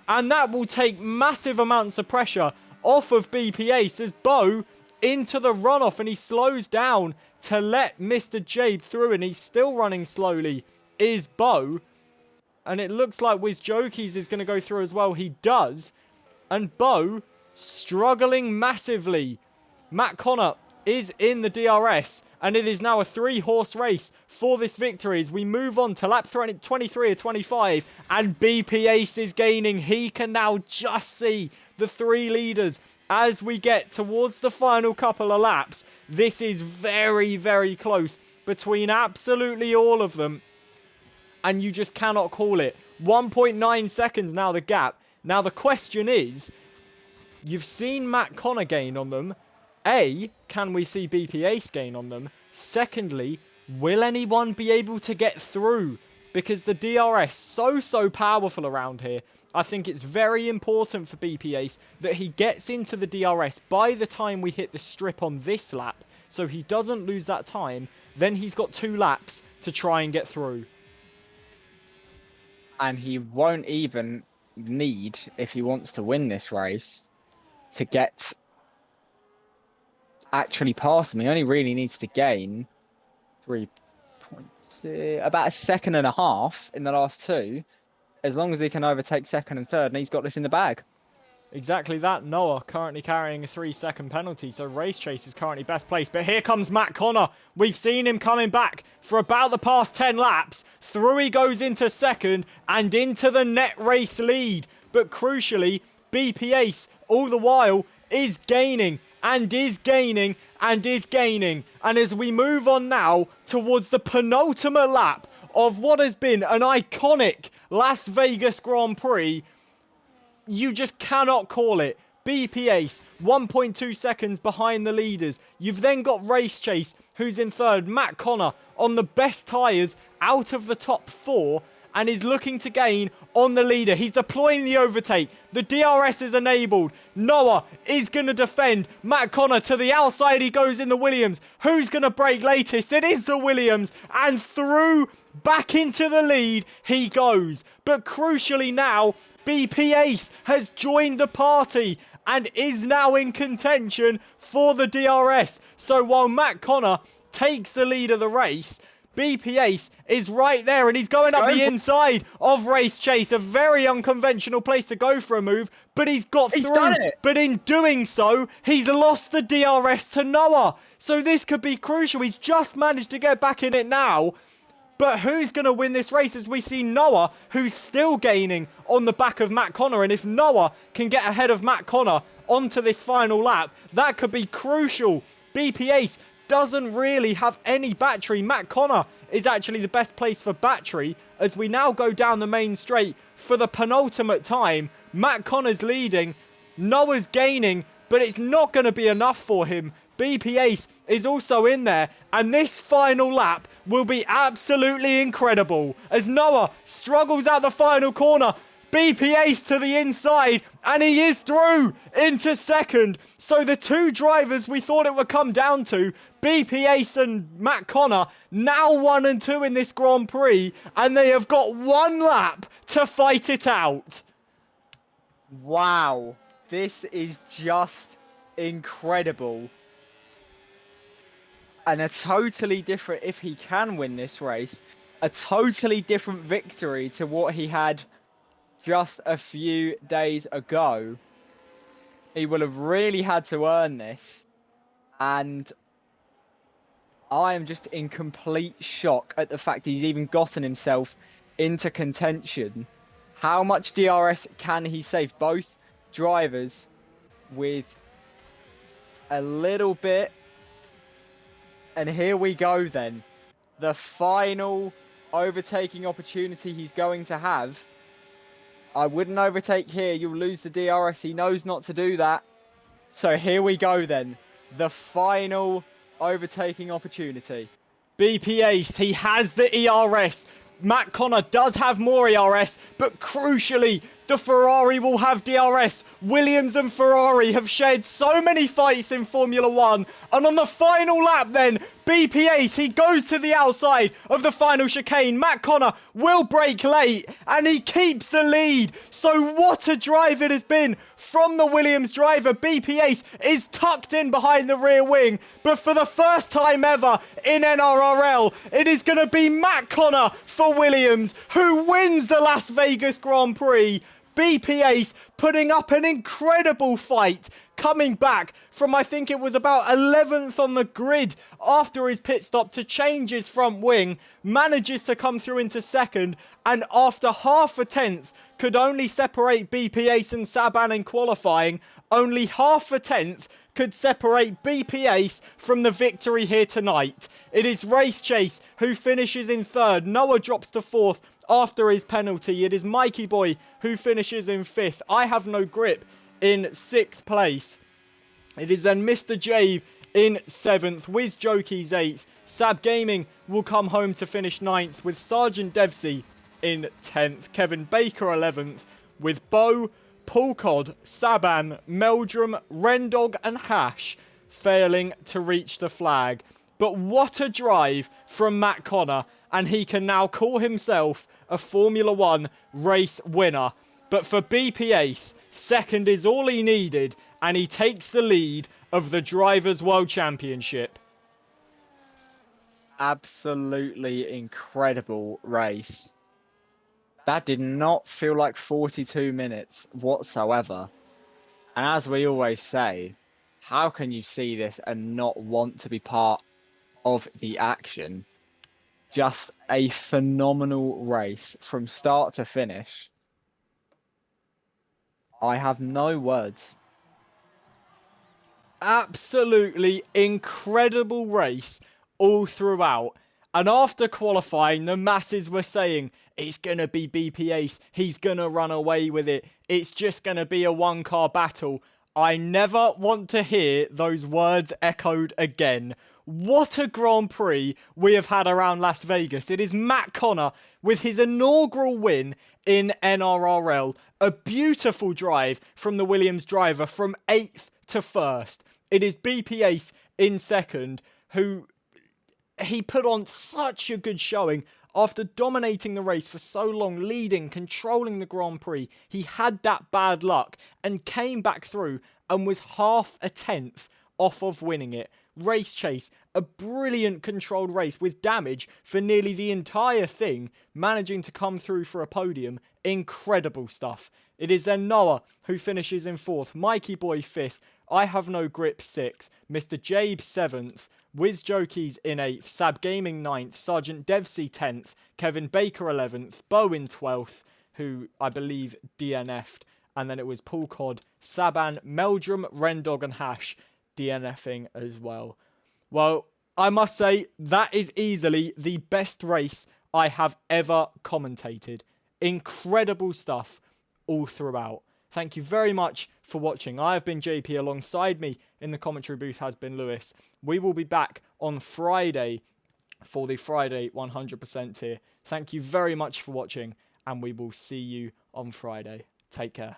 And that will take massive amounts of pressure off of BP Ace as Bo into the runoff, and he slows down to let Mr. Jade through, and he's still running slowly, is Bo. And it looks like Wiz Jokies is going to go through as well. He does. And Bo struggling massively. Matt Connor is in the DRS, and it is now a 3-horse race for this victory as we move on to lap 23 or 25, and BP Ace is gaining. He can now just see the 3 leaders as we get towards the final couple of laps. This is very, very close between absolutely all of them, and you just cannot call it. 1.9 seconds now the gap. Now the question is, you've seen Matt Connor gain on them. A, can we see BP Ace gain on them? Secondly, will anyone be able to get through? Because the DRS so powerful around here. I think it's very important for BP Ace that he gets into the DRS by the time we hit the strip on this lap, so he doesn't lose that time. Then he's got 2 laps to try and get through. And he won't even need, if he wants to win this race, to get actually past him. He only really needs to gain 3 points, about 1.5 seconds in the last 2, as long as he can overtake 2nd and 3rd, and he's got this in the bag. Exactly that. Noah currently carrying a 3-second penalty, so Race Chase is currently best placed. But here comes Matt Connor. We've seen him coming back for about the past 10 laps. Through he goes into 2nd and into the net race lead. But crucially, BP Ace all the while is gaining and is gaining and is gaining. And as we move on now towards the penultimate lap of what has been an iconic Las Vegas Grand Prix. You just cannot call it. BP Ace, 1.2 seconds behind the leaders. You've then got Race Chase, who's in third. Matt Connor on the best tyres out of the top 4 and is looking to gain on the leader. He's deploying the overtake. The DRS is enabled. Noah is going to defend. Matt Connor to the outside he goes in the Williams. Who's going to break latest? It is the Williams. And through back into the lead he goes. But crucially now, BP Ace has joined the party and is now in contention for the DRS. So while Matt Connor takes the lead of the race, BP Ace is right there and he's going up the inside of Race Chase. A very unconventional place to go for a move, but he's got through. Done it. But in doing so, he's lost the DRS to Noah. So this could be crucial. He's just managed to get back in it now. But who's going to win this race as we see Noah, who's still gaining on the back of Matt Connor. And if Noah can get ahead of Matt Connor onto this final lap, that could be crucial. BP Ace doesn't really have any battery. Matt Connor is actually the best place for battery as we now go down the main straight for the penultimate time. Matt Connor's leading, Noah's gaining, but it's not going to be enough for him. BP Ace is also in there, and this final lap will be absolutely incredible as Noah struggles out the final corner. BP Ace to the inside, and he is through into second. So the two drivers we thought it would come down to, BP Ace and Matt Connor, now 1 and 2 in this Grand Prix, and they have got 1 lap to fight it out. Wow, this is just incredible. And a totally different, if he can win this race, a totally different victory to what he had just a few days ago. He will have really had to earn this. And I am just in complete shock at the fact he's even gotten himself into contention. How much DRS can he save? Both drivers with a little bit. And here we go then. The final overtaking opportunity he's going to have. I wouldn't overtake here. You'll lose the DRS. He knows not to do that. So here we go then. The final overtaking opportunity. BP Ace, he has the ERS. Matt Connor does have more ERS, but crucially, the Ferrari will have DRS. Williams and Ferrari have shared so many fights in Formula 1. And on the final lap then, BP Ace, he goes to the outside of the final chicane. Matt Connor will brake late and he keeps the lead. So what a drive it has been from the Williams driver. BP Ace is tucked in behind the rear wing. But for the first time ever in NRRL, it is going to be Matt Connor for Williams who wins the Las Vegas Grand Prix. BP Ace putting up an incredible fight, coming back from I think it was about 11th on the grid after his pit stop to change his front wing, manages to come through into second, and after half a tenth could only separate BP Ace and Saban in qualifying, only half a tenth could separate BP Ace from the victory here tonight. It is Race Chase who finishes in third. Noah drops to fourth after his penalty. It is Mikey Boy who finishes in fifth. I Have No Grip in sixth place. It is then Mr. J in seventh. Wiz Jokies eighth. Sab Gaming will come home to finish ninth with Sergeant Devsey in 10th. Kevin Baker 11th with Bo, Paul Cod, Saban, Meldrum, Rendog and Hash failing to reach the flag. But what a drive from Matt Connor, and he can now call himself a Formula 1 race winner. But for BP Ace, second is all he needed, and he takes the lead of the Drivers' World Championship. Absolutely incredible race. That did not feel like 42 minutes whatsoever. And as we always say, how can you see this and not want to be part of the action? Just a phenomenal race from start to finish. I have no words. Absolutely incredible race all throughout. And after qualifying, the masses were saying, it's going to be BP Ace. He's going to run away with it. It's just going to be a one-car battle. I never want to hear those words echoed again. What a Grand Prix we have had around Las Vegas. It is Matt Connor with his inaugural win in NRRL. A beautiful drive from the Williams driver from 8th to 1st. It is BP Ace in 2nd, who he put on such a good showing after dominating the race for so long, leading, controlling the Grand Prix. He had that bad luck and came back through and was half a tenth off of winning it. Race chase, a brilliant controlled race with damage for nearly the entire thing, managing to come through for a podium. Incredible stuff. It is then Noah who finishes in 4th, Mikey Boy 5th, I Have No Grip 6th, Mr. Jabe 7th, Wiz Jokies in 8th, Sab Gaming 9th, Sergeant Devsey 10th, Kevin Baker 11th, Bowen 12th, who I believe DNF'd, and then it was Paul Codd, Saban, Meldrum, Rendog and Hash DNFing as well. Well, I must say that is easily the best race I have ever commentated. Incredible stuff all throughout. Thank you very much for watching. I have been JP. Alongside me in the commentary booth has been Lewis. We will be back on Friday for the Friday 100% tier. Thank you very much for watching, and we will see you on Friday. Take care.